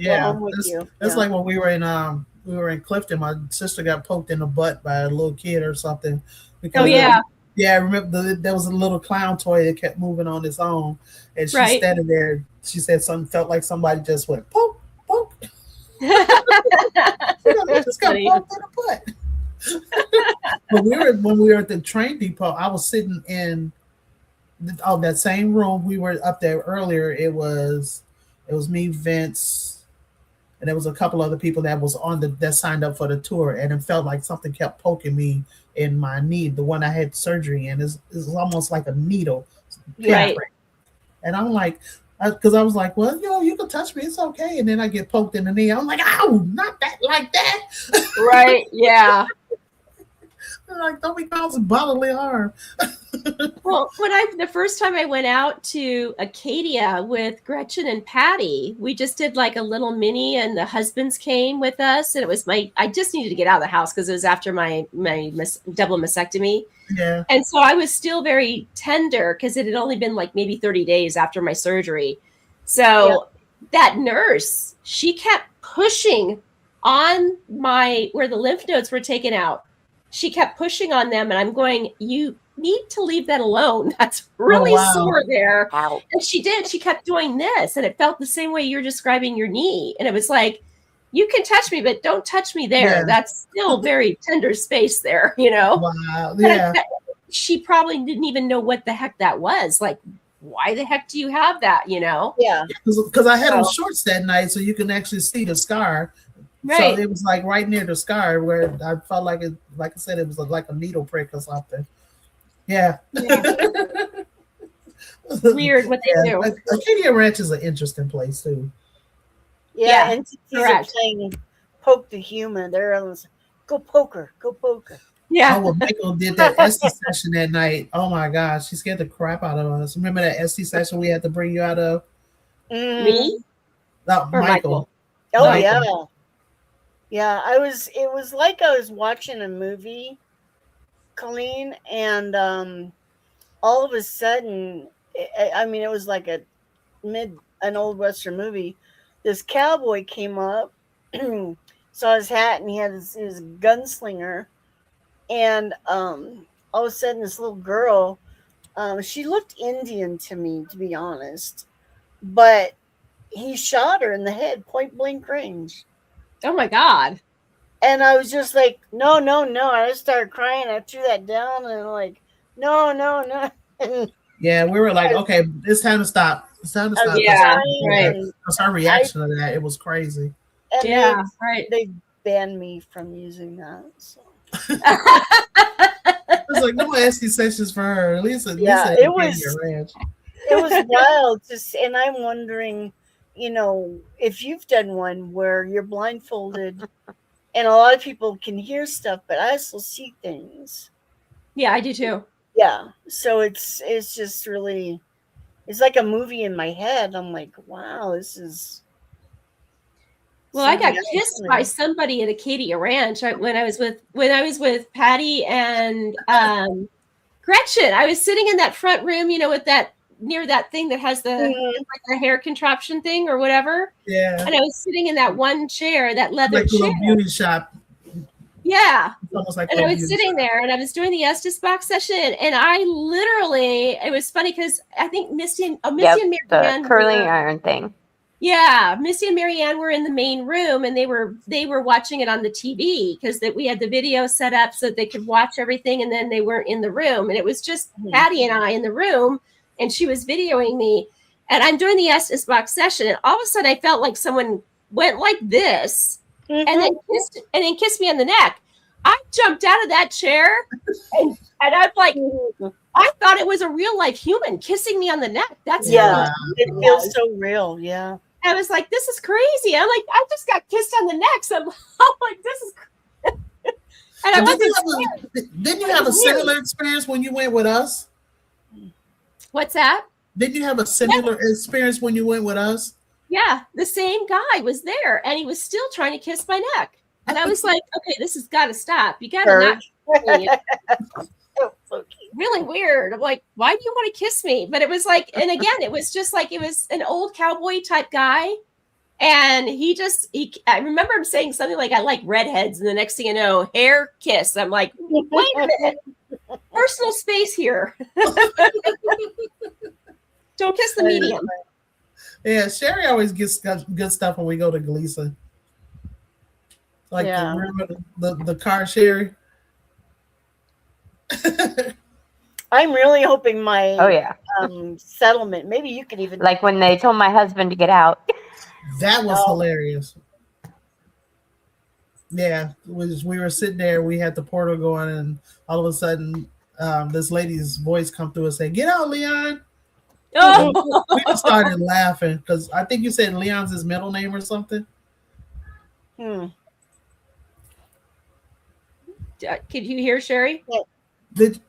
That's like when we were in Clifton. My sister got poked in the butt by a little kid or something. Because I remember there was a little clown toy that kept moving on its own, and she's standing there. She said something felt like somebody just went poke, poke. Just got poked in the butt. But when we were at the train depot, I was sitting in that same room. We were up there earlier. It was me, Vince, and there was a couple other people that was on that signed up for the tour, and it felt like something kept poking me in my knee. The one I had surgery in is almost like a needle, Right? And I'm like, because I was like, well, you can touch me, it's okay. And then I get poked in the knee. I'm like, ow, not that, like that. Right? Yeah. Like, don't be causing bodily harm. Well, the first time I went out to Acadia with Gretchen and Patty, we just did like a little mini, and the husbands came with us, and it was I just needed to get out of the house because it was after my double mastectomy. Yeah. And so I was still very tender because it had only been like maybe 30 days after my surgery. So that nurse, she kept pushing on where the lymph nodes were taken out. She kept pushing on them, and I'm going, you need to leave that alone. That's really sore there. Ow. And she did. She kept doing this, and it felt the same way you're describing your knee. And it was like, you can touch me, but don't touch me there. Yeah. That's still very tender space there, Wow. Yeah. She probably didn't even know what the heck that was. Like, why the heck do you have that, Yeah. Because I had on shorts that night, so you can actually see the scar. Right. So it was like right near the scar where I felt like it, like I said, it was like a needle prick or something. Yeah. Weird what they do. Acadia Ranch is an interesting place too. Yeah. And correct. are playing poke the human. They're always, go poker. Yeah. Oh, well, Michael did that Esty session that night. Oh my gosh, she scared the crap out of us. Remember that Esty session we had to bring you out of? Me? No, Or Michael. Oh Michael. yeah. Yeah, it was like I was watching a movie, Colleen, and all of a sudden, it was like an old Western movie. This cowboy came up, saw his hat, and he had his gunslinger, and all of a sudden, this little girl, she looked Indian to me, to be honest, but he shot her in the head, point blank range. Oh my God. And I was just like, no. I just started crying. I threw that down and I'm like, no. And Yeah, we were like, okay, it's time to stop. It's time to stop. Yeah, right. Because our reaction to that, it was crazy. And Yeah, right. They banned me from using that. So. It was like no Esty sessions for her. Lisa, it was wild. And I'm wondering, if you've done one where you're blindfolded and a lot of people can hear stuff, but I also see things. Yeah, I do too. Yeah. So it's just really, it's like a movie in my head. I'm like, wow, this is. Well, I got kissed by somebody at Acadia Ranch when I was with Patty and Gretchen. I was sitting in that front room, with that near that thing that has like the hair contraption thing or whatever. Yeah. And I was sitting in that one chair, that leather chair. Like a beauty shop. Yeah. It's almost like and I was sitting there and I was doing the Estes box session, and I literally, it was funny because I think Misty and Marianne, the curling iron thing. Yeah, Misty and Marianne were in the main room, and they were watching it on the TV because we had the video set up so that they could watch everything, and then they weren't in the room, and it was just Patty and I in the room, and she was videoing me, and I'm doing the Estes box session, and all of a sudden I felt like someone went like this, and then kissed me on the neck. I jumped out of that chair, and I'm like, I thought it was a real life human kissing me on the neck. That's it feels so real. Yeah. I was like, this is crazy. I'm like, I just got kissed on the neck. So I'm like, this is crazy. And I wasn't didn't you have a similar experience when you went with us? What's that? Didn't you have a similar experience when you went with us? Yeah, the same guy was there, and he was still trying to kiss my neck. And I was like, okay, this has got to stop. You got to not. Really weird. I'm like, why do you want to kiss me? But it was like, and again, it was just like, it was an old cowboy type guy. And I remember him saying something like, I like redheads. And the next thing you know, hair kiss. I'm like, wait a minute. Personal space here. Don't kiss the medium. Yeah, Sherry always gets good stuff when we go to Gleason. Like, remember the car, Sherry? I'm really hoping my settlement, maybe you could even, like when they told my husband to get out. That was hilarious. Yeah, we were sitting there, we had the portal going, and all of a sudden, this lady's voice come through and say, "Get out, Leon." And Oh, we just started laughing because I think you said Leon's his middle name or something. Hmm. can you hear Sherry? Did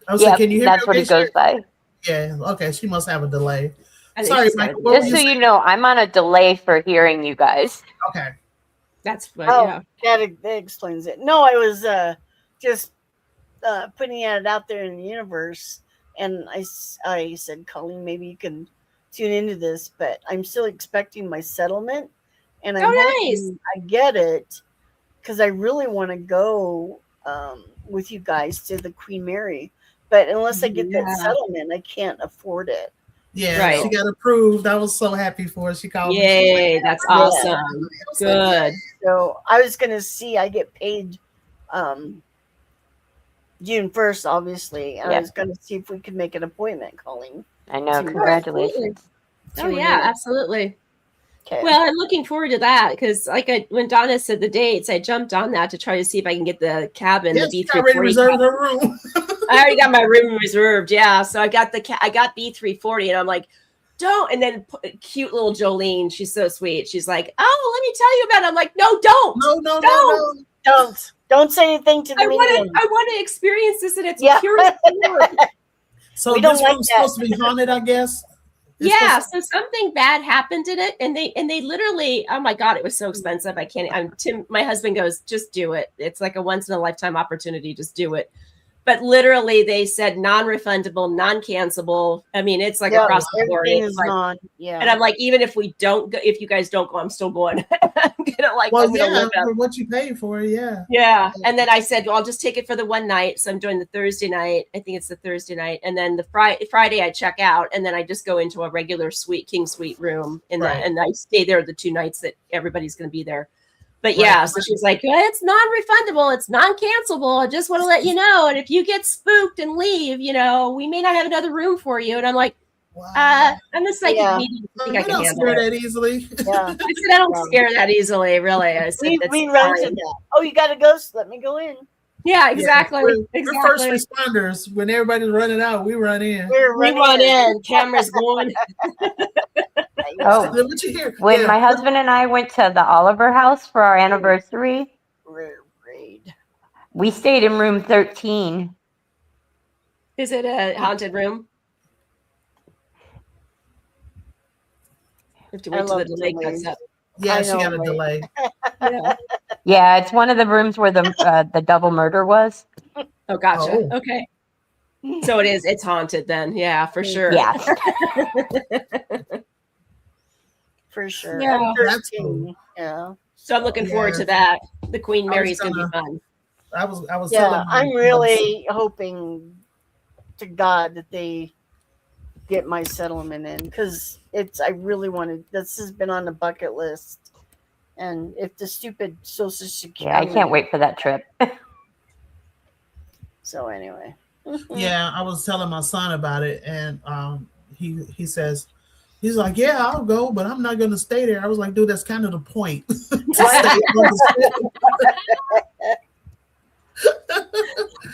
I was like, can you hear that's me? what Okay, he goes Sherry? by. Yeah. Okay, she must have a delay. I think Sorry, she's got Michael. it. What were Just you so saying? you know, I'm on a delay for hearing you guys. Okay. That's what. Oh, Yeah. that explains it. No, I was just putting it out there in the universe, and I said, Colleen, maybe you can tune into this, but I'm still expecting my settlement, and I'm Nice. hoping I get it because I really want to go with you guys to the Queen Mary, but unless I get that settlement, I can't afford it. Yeah, Right. she got approved. I was so happy for her. She called me. Yay, Like, that's yeah. awesome. I was Good. Like, So I was gonna see. I get paid June 1st, obviously. And I was gonna see if we could make an appointment, Colleen. I know. Congratulations. Oh yeah, absolutely. Okay. Well, I'm looking forward to that because, when Donna said the dates, I jumped on that to try to see if I can get the cabin, yes, the she already B340. reserved her room. I already got my room reserved. Yeah, so I got B340, and I'm like, don't. And then cute little Jolene, she's so sweet. She's like, oh, let me tell you about it. I'm like, no, don't. No. Don't say anything to the medium. I want to experience this in its pure. So this room's supposed to be haunted, I guess. Yeah, so something bad happened in it, and they literally, oh my god, it was so expensive. I can't. Tim, my husband goes, just do it. It's like a once in a lifetime opportunity. Just do it. But literally, they said non-refundable, non-cancelable. I mean, it's like across the board. Everything is non. Yeah. And I'm like, even if we don't go, if you guys don't go, I'm still going. I'm gonna live for what you paid for, yeah. Yeah. And then I said, well, I'll just take it for the one night. So I'm doing the Thursday night. I think it's the Thursday night. And then the Friday I check out, and then I just go into a regular king suite room and I stay there the 2 nights that everybody's gonna be there. But yeah, so she's like, it's non-refundable, it's non-cancelable. I just want to let you know. And if you get spooked and leave, we may not have another room for you. And I'm like, I'm a psychic medium. I think I can handle that easily. Yeah. I said I don't scare that easily, really. I said we run to that. Oh, you got a ghost? Let me go in. Yeah, exactly. We're first responders. When everybody's running out, we run in. We run in. Cameras going. Oh, when my husband and I went to the Oliver house for our anniversary, we stayed in room 13. Is it a haunted room? You have to wait till the delay comes up. Yeah, she got a delay. Yeah, it's one of the rooms where the double murder was. Oh, gotcha. Oh. Okay. So it's haunted then. Yeah, for sure. Yeah. For sure. Yeah. That's cool. Yeah. So I'm looking forward to that. The Queen Mary's gonna be fun. I was I'm really hoping to God that they get my settlement in, because I really wanted, this has been on the bucket list. And if the stupid Social Security. Yeah, I can't wait for that trip. So anyway. Yeah, I was telling my son about it, and he says, he's like, yeah, I'll go, but I'm not going to stay there. I was like, dude, that's kind of the point.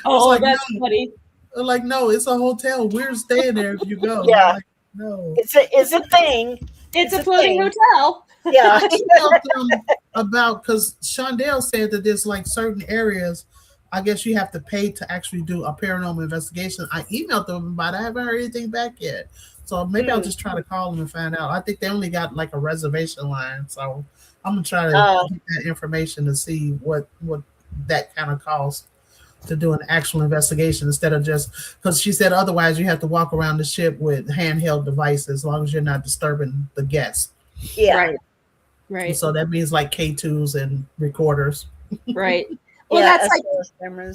Oh, like, that's funny. I'm like, no, it's a hotel. We're staying there if you go. Yeah. Like, no. It's a thing. It's a floating hotel. Yeah. I emailed them about, because Shondell said that there's like certain areas, I guess you have to pay to actually do a paranormal investigation. I emailed them about it. I haven't heard anything back yet. So maybe I'll just try to call them and find out. I think they only got like a reservation line. So I'm going to try to get that information to see what that kind of costs to do an actual investigation, instead of just, because she said otherwise you have to walk around the ship with handheld devices as long as you're not disturbing the guests. Yeah. Right. So that means like K2s and recorders. Right. Well, Yeah,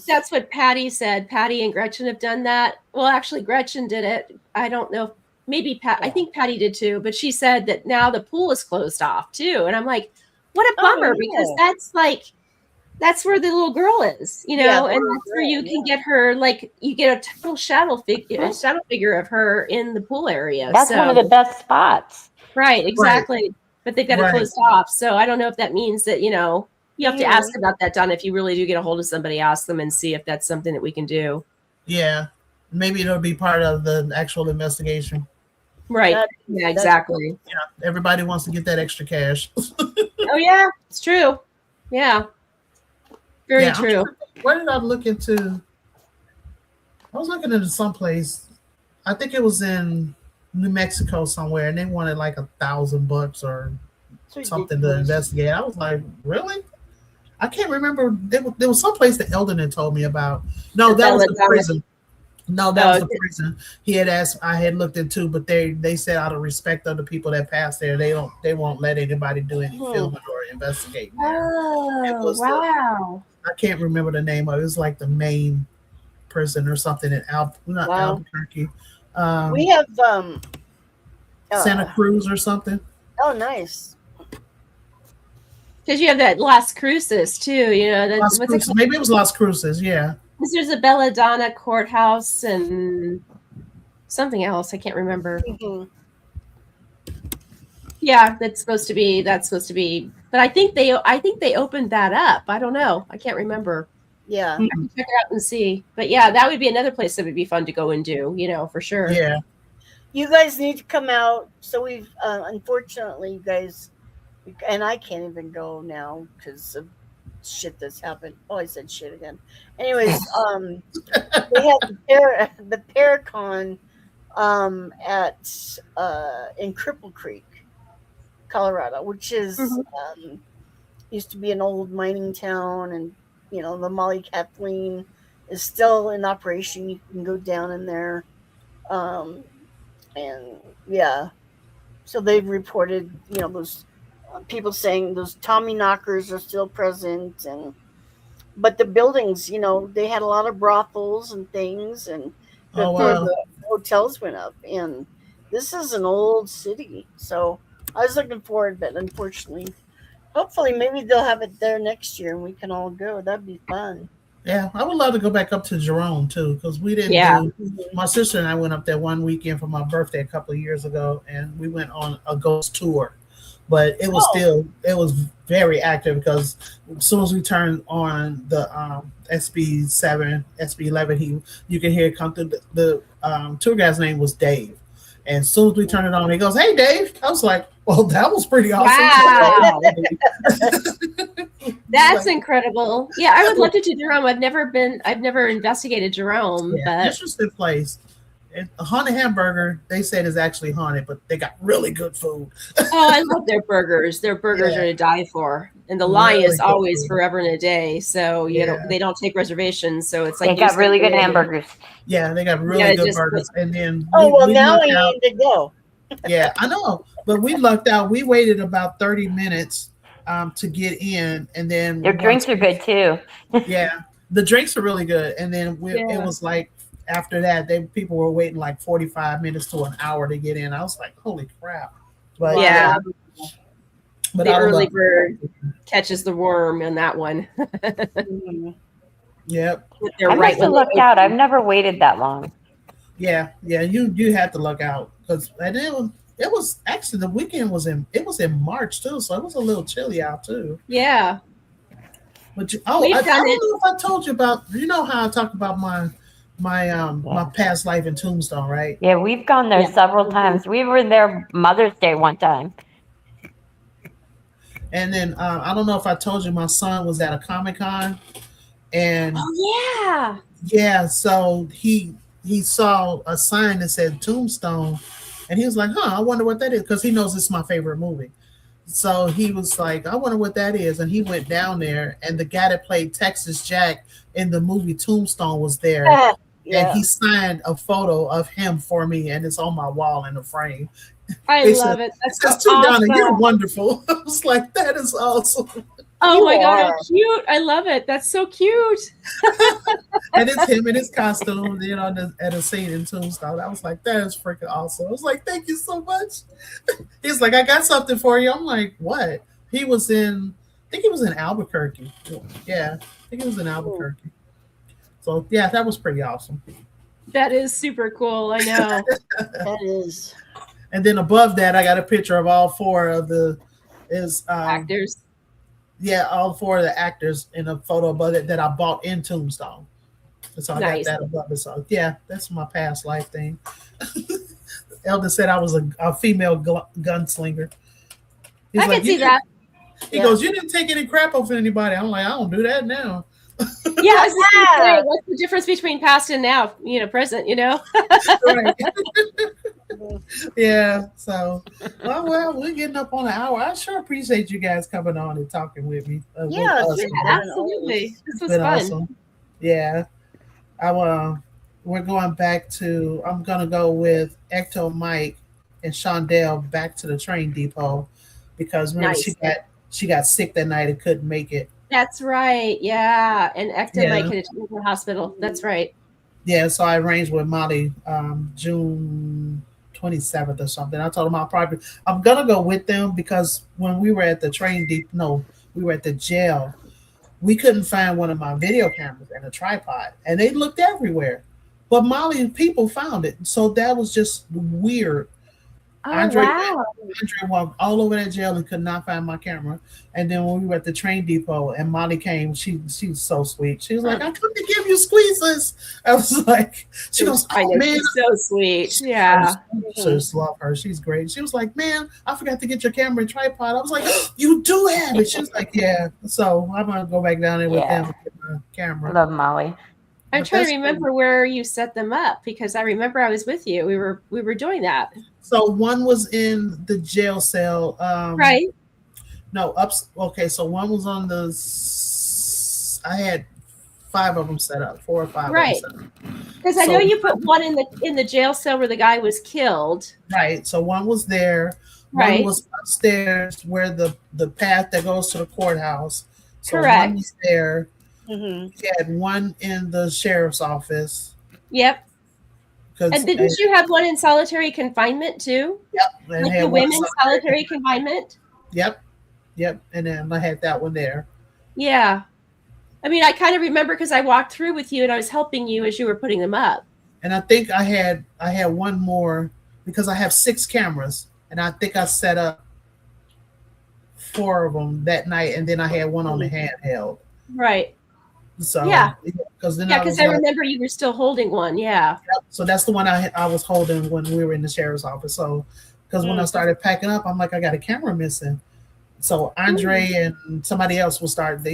that's what Patty said. Patty and Gretchen have done that. Well, actually, Gretchen did it. I don't know. Maybe I think Patty did too. But she said that now the pool is closed off too. And I'm like, what a bummer, because that's where the little girl is, and that's where you can get her. Like, you get a total shadow figure of her in the pool area. That's one of the best spots. Right. Exactly. Right. But they've got it closed off. So I don't know if that means that, You have to ask about that, Donna. If you really do get a hold of somebody, ask them and see if that's something that we can do. Yeah, maybe it'll be part of the actual investigation. Right. Yeah, exactly. Yeah, everybody wants to get that extra cash. Oh yeah, it's true. Yeah, very true. Where did I look into? I was looking into someplace. I think it was in New Mexico somewhere, and they wanted like $1,000 or something to investigate. I was like, really? I can't remember. There was someplace that Eldon told me about. No, that was the prison. No, that was the prison. He had asked. I had looked into, but they said out of respect of the people that passed there, they won't let anybody do any filming or investigating there. Oh, wow! I can't remember the name of it. It was like the main prison or something in Albuquerque. We have Santa Cruz or something. Oh, nice. Because you have that Las Cruces too, you know. Las Cruces. Maybe it was Las Cruces, yeah. There's a Belladonna courthouse and something else. I can't remember. Mm-hmm. Yeah, that's supposed to be. But I think they opened that up. I don't know. I can't remember. Yeah, I can check it out and see. But yeah, that would be another place that would be fun to go and do. You know, for sure. Yeah. You guys need to come out. So we've unfortunately, you guys, and I can't even go now because of shit that's happened. Oh, I said shit again. Anyways, we have the Paracon in Cripple Creek, Colorado, which is used to be an old mining town, and you know the Molly Kathleen is still in operation. You can go down in there, and yeah, so they've reported those people saying those Tommy knockers are still present, but the buildings, they had a lot of brothels and things, and before the hotels went up. And this is an old city, so I was looking forward, but unfortunately, hopefully, maybe they'll have it there next year, and we can all go. That'd be fun. Yeah, I would love to go back up to Jerome too, because we didn't. Yeah. My sister and I went up there one weekend for my birthday a couple of years ago, and we went on a ghost tour. But it was it was very active, because as soon as we turned on the SB7, SB11, you can hear it come through. The tour guide's name was Dave. And as soon as we turned it on, he goes, "Hey, Dave." I was like, well, that was pretty awesome. Wow. That's incredible. Yeah, I would love to do Jerome. I've never investigated Jerome. Yeah, but interesting place. And a haunted hamburger, they said, is actually haunted, but they got really good food. Oh, I love their burgers. Their burgers are to die for. And the line is always forever and a day. So they don't take reservations. So it's like they got really good hamburgers. Yeah, they got really good burgers. And then now we need to go. Yeah, I know. But we lucked out. We waited about 30 minutes to get in, and then their drinks are good too. Yeah, the drinks are really good. And then it was like, after that, people were waiting like 45 minutes to an hour to get in. I was like, holy crap. But but the early bird catches the worm on that one. Yep. I must have lucked out. I've never waited that long. Yeah, you had to luck out, because it was actually, the weekend was in March too, so it was a little chilly out too. Yeah. But I don't know if I told you about, how I talked about my past life in Tombstone, right? Yeah, we've gone there several times. We were there Mother's Day one time. And then I don't know if I told you, my son was at a Comic-Con, and so he saw a sign that said Tombstone, and he was like, I wonder what that is, because he knows it's my favorite movie. So he was like, I wonder what that is. And he went down there, and the guy that played Texas Jack in the movie Tombstone was there. And he signed a photo of him for me, and it's on my wall in the frame. I love it. That's so awesome. Donna, you're wonderful. I was like, that is awesome. Oh my God, how cute. I love it. That's so cute. And it's him in his costume, at a scene in Tombstone. I was like, that is freaking awesome. I was like, thank you so much. He's like, I got something for you. I'm like, what? I think he was in Albuquerque. Yeah, I think he was in Albuquerque. So yeah, that was pretty awesome. That is super cool. I know. That is. And then above that, I got a picture of all four of his actors. Yeah, all 4 of the actors in a photo above it that I bought in Tombstone. So I got that above it. So yeah, that's my past life thing. Elder said I was a female gunslinger. He's I can see that. He goes, you didn't take any crap off anybody. I'm like, I don't do that now. Yeah, I was just gonna say, what's the difference between past and now? Present. Right. Yeah. So, well, we're getting up on an hour. I sure appreciate you guys coming on and talking with me. Yeah, absolutely. This was fun. Awesome. Yeah. We're going back to. I'm gonna go with Ecto Mike and Shondell back to the train depot because remember she got sick that night and couldn't make it. That's right. Yeah. And Ecto Mike had to take her to the hospital. That's right. Yeah. So I arranged with Molly June 27th or something. I told them I'm going to go with them because when we were at the we were at the jail. We couldn't find one of my video cameras and a tripod and they looked everywhere. But Molly and people found it. So that was just weird. Oh, Andre walked all over that jail and could not find my camera. And then when we were at the train depot and Molly came, she was so sweet. She was like, I come to give you squeezes. I was like, she goes, oh, man. She's so sweet. Yeah. I just love her. She's great. She was like, man, I forgot to get your camera and tripod. I was like, oh, you do have it. She was like, yeah. So I'm going to go back down there with them and get my camera. Love Molly. I'm trying to remember where you set them up because I remember I was with you. We were doing that. So one was in the jail cell. Right. No, okay, so one was on I had 5 of them set up, 4 or 5 right. of them set up. Because I know you put one in the jail cell where the guy was killed. Right. So one was there. Right. One was upstairs where the path that goes to the courthouse. So correct. One was there. Mm-hmm. You had one in the sheriff's office. Yep. And didn't you have one in solitary confinement too? Yep. Like the women's solitary confinement? Yep. And then I had that one there. Yeah. I mean, I kind of remember because I walked through with you and I was helping you as you were putting them up. And I think I had one more because I have 6 cameras and I think I set up 4 of them that night and then I had one on the handheld. Right. So yeah, because I remember you were still holding one. Yeah. So that's the one I was holding when we were in the sheriff's office. So because when I started packing up, I'm like, I got a camera missing. So Andre and somebody else will start.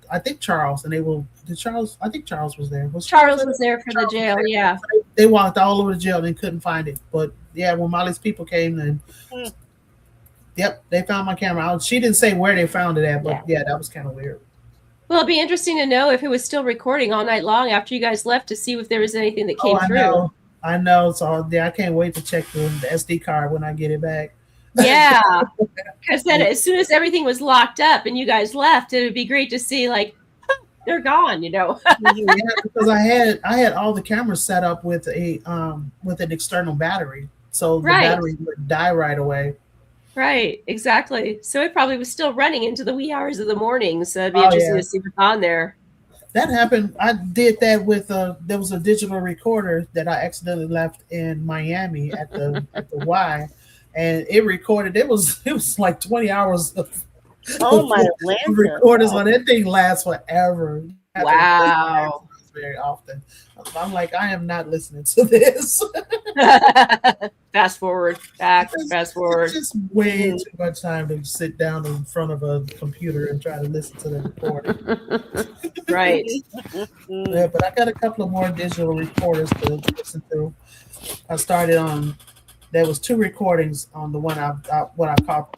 I think Charles and they will. I think Charles was there. Charles was there for the jail. Yeah. They walked all over the jail and couldn't find it. But yeah, when Molly's people came, then yep, they found my camera. She didn't say where they found it at, but yeah that was kind of weird. Well, it'd be interesting to know if it was still recording all night long after you guys left to see if there was anything that came through. I know. So yeah, I can't wait to check the SD card when I get it back. Yeah, because then as soon as everything was locked up and you guys left, it would be great to see like they're gone. Yeah, because I had all the cameras set up with an external battery, so the battery would die right away. Right, exactly. So it probably was still running into the wee hours of the morning. So it'd be interesting to see what's on there. That happened. I did that with there was a digital recorder that I accidentally left in Miami at the Y, and it recorded. It was like 20 hours of my recorders on that thing lasts forever. Wow. Very often. I'm like, I am not listening to this. Fast forward, fast forward. It's just way too much time to sit down in front of a computer and try to listen to the recording. Right. Yeah, but I got a couple of more digital recorders to listen to. I started on. There was 2 recordings on the one what I caught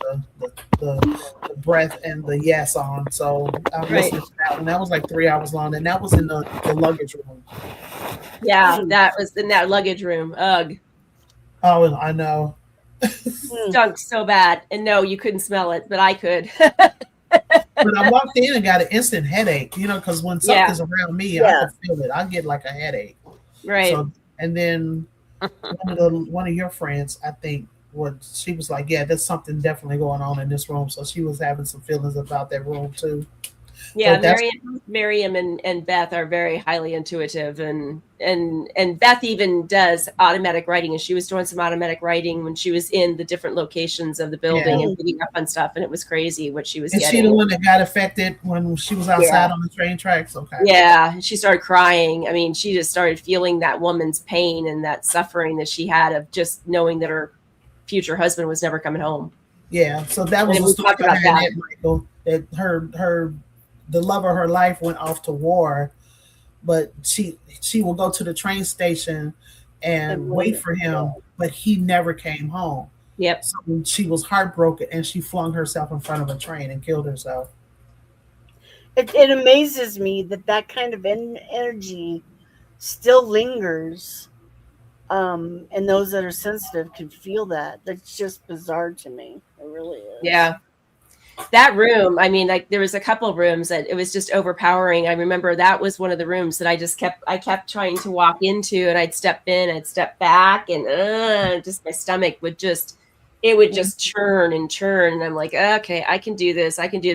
the breath and the yes on. So I listened to that one. That was like 3 hours long, and that was in the luggage room. Yeah, that was in that luggage room. Ugh. Oh, I know. Stunk so bad, and no, you couldn't smell it, but I could. But I walked in and got an instant headache, because when something's around me, I can feel it. I get like a headache. Right. So, and then one of your friends, I think, she was like, yeah, there's something definitely going on in this room. So she was having some feelings about that room too. Yeah, So Miriam and Beth are very highly intuitive, and Beth even does automatic writing, and she was doing some automatic writing when she was in the different locations of the building and picking up on stuff, and it was crazy what she was Is getting. she the one that got affected when she was outside on the train tracks? Okay. Yeah, she started crying. I mean, she just started feeling that woman's pain and that suffering that she had of just knowing that her future husband was never coming home. Yeah, so that was the story behind it, Michael. That the love of her life went off to war, but she will go to the train station and wait for him, but he never came home. Yep. So she was heartbroken and she flung herself in front of a train and killed herself. It amazes me that kind of energy still lingers, and those that are sensitive can feel that. That's just bizarre to me. It really is. Yeah. That room, I mean, like there was a couple of rooms that it was just overpowering. I remember that was one of the rooms that I kept trying to walk into, and I'd step in, I'd step back, and just my stomach would just churn and churn. And I'm like, okay, I can do this. Okay,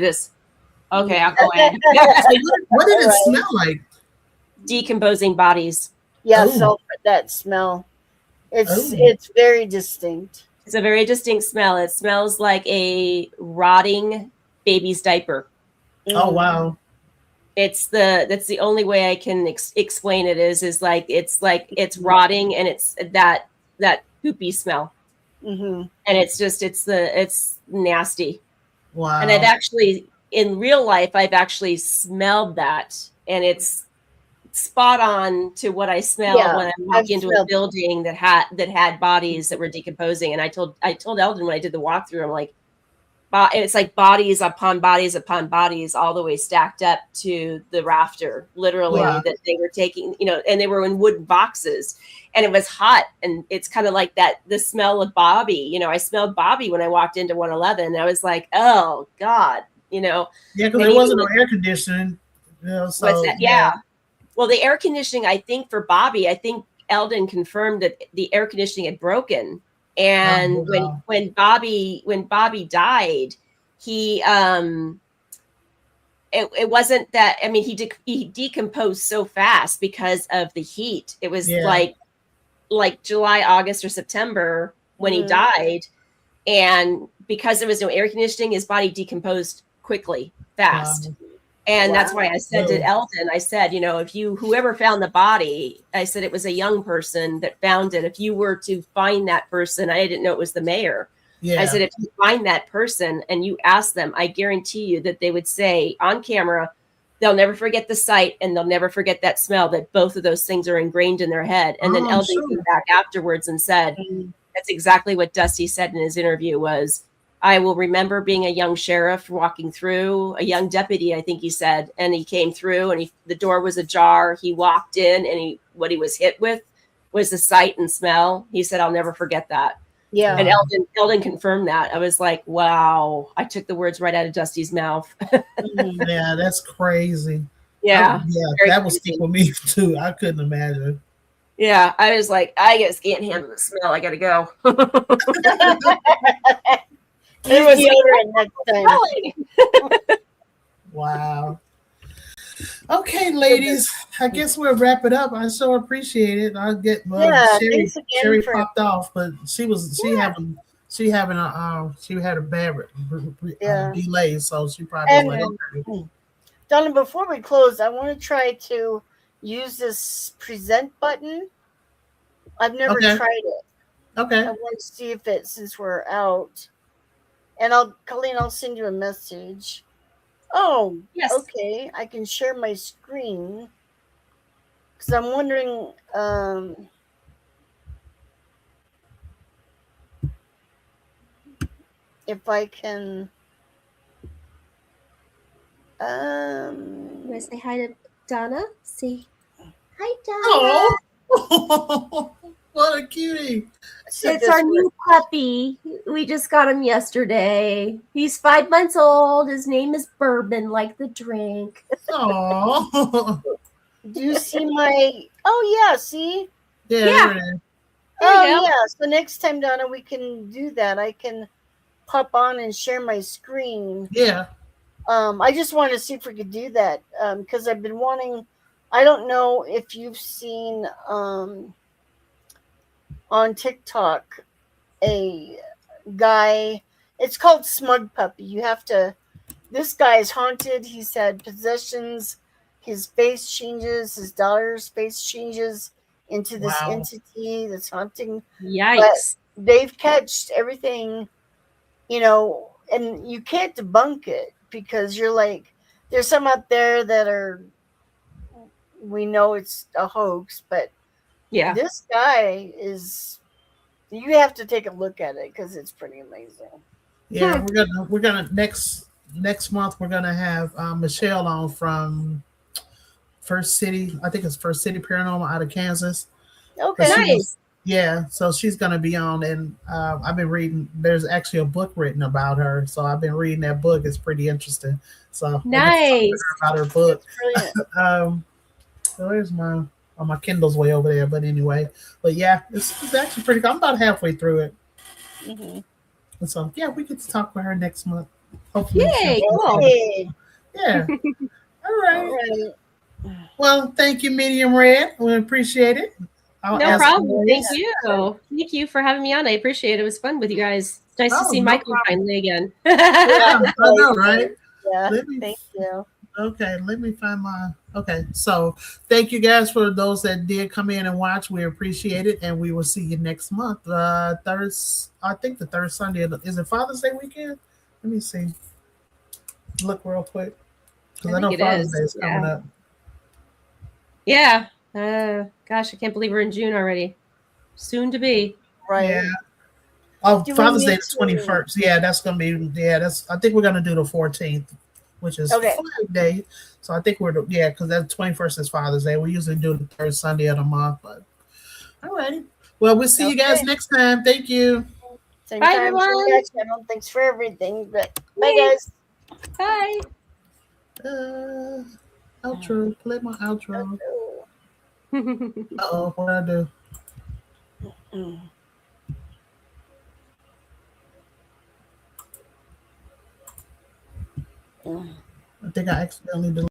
I'll go in. What did it smell like? Decomposing bodies. Yeah, sulfur, that smell. It's very distinct. It's a very distinct smell. It smells like a rotting baby's diaper. Oh wow! That's the only way I can explain it is like it's rotting, and it's that poopy smell. Mm-hmm. And it's nasty. Wow! And I've actually in real life smelled that, and it's spot on to what I smelled when I walked into a building that had bodies that were decomposing. And I told Eldon when I did the walkthrough, I'm like, it's like bodies upon bodies upon bodies, all the way stacked up to the rafter, literally, that they were taking, and they were in wooden boxes, and it was hot. And it's kind of like that, the smell of Bobby, I smelled Bobby when I walked into 111, and I was like, oh God, Yeah, because there wasn't no air conditioning. So, yeah. Well, the air conditioning, I think for Bobby, Eldon confirmed that the air conditioning had broken. And when Bobby died, he it wasn't that, I mean, he decomposed so fast because of the heat. It was like July, August, or September when he died. And because there was no air conditioning, his body decomposed quickly, fast. And that's why I said to Eldon, I said, if whoever found the body, I said it was a young person that found it. If you were to find that person, I didn't know it was the mayor. Yeah. I said, if you find that person and you ask them, I guarantee you that they would say on camera, they'll never forget the sight and they'll never forget that smell, that both of those things are ingrained in their head. And then Eldon came back afterwards and said, that's exactly what Dusty said in his interview was, I will remember being a young sheriff walking through, a young deputy, I think he said, and he came through and the door was ajar. He walked in and what he was hit with was the sight and smell. He said, I'll never forget that. Yeah. And Eldon confirmed that. I was like, wow, I took the words right out of Dusty's mouth. Yeah, that's crazy. Yeah. That would stick with me too. I couldn't imagine. Yeah, I was like, I just can't handle the smell. I got to go. It was next time. Wow. Okay, ladies. I guess we'll wrap it up. I so appreciate it. I'll get Sherry popped off, but she had a bad delay, so she probably was like, okay. Donna, before we close, I want to try to use this present button. I've never tried it. Okay. I want to see if since we're out. And Colleen, I'll send you a message. Oh, yes. Okay. I can share my screen because I'm wondering if I can. You want to say hi to Donna? See. Hi, Donna. Oh, what a cutie. It's our new puppy. We just got him yesterday. He's 5 months old. His name is Bourbon, like the drink. Oh. Do you see my... Oh, yeah, see? Yeah. Oh, yeah. So next time, Donna, we can do that. I can pop on and share my screen. Yeah. I just wanted to see if we could do that because I've been wanting. I don't know if you've seen on TikTok a guy. It's called Smug Puppy. You have to. This guy is haunted. He's had possessions. His face changes. His daughter's face changes into this entity that's haunting. Yikes! But they've catched everything, and you can't debunk it because you're like, there's some out there that are. We know it's a hoax, but Yeah, this guy is. You have to take a look at it because it's pretty amazing. Yeah, we're gonna next month we're gonna have Michelle on from First City. I think it's First City Paranormal out of Kansas. Okay, nice. So she's gonna be on, and I've been reading. There's actually a book written about her, so I've been reading that book. It's pretty interesting. So Nice about her book. brilliant. So there's my Kindle's way over there. But anyway, yeah, it's actually pretty cool. I'm about halfway through it. Mm-hmm. And so yeah, we get to talk with her next month. Hopefully, Yay! Cool. Yeah. All right. Well, thank you, Medium Red. We appreciate it. No problem. Thank you. Thank you for having me on. I appreciate it. It was fun with you guys. It's nice to see Michael finally again. Yeah, I know, right? Yeah. Thank you. Okay, let me find my. Okay, so thank you guys for those that did come in and watch. We appreciate it, and we will see you next month. I think the third Sunday. Is it Father's Day weekend? Let me see. Look real quick because I know Father's Day is coming up. Yeah. Gosh, I can't believe we're in June already. Soon to be. Right. Yeah. Oh, Father's Day the 21st. Yeah, that's gonna be. Yeah, I think we're gonna do the 14th, which is Flag Day. So I think because that 21st is Father's Day. We usually do the third Sunday of the month. But all righty. Well, we'll see you guys next time. Thank you. Same Bye, time, everyone. channel. Thanks for everything. But bye, guys. Bye. Outro. Play my outro. Uh-oh, what I do? I think I accidentally deleted.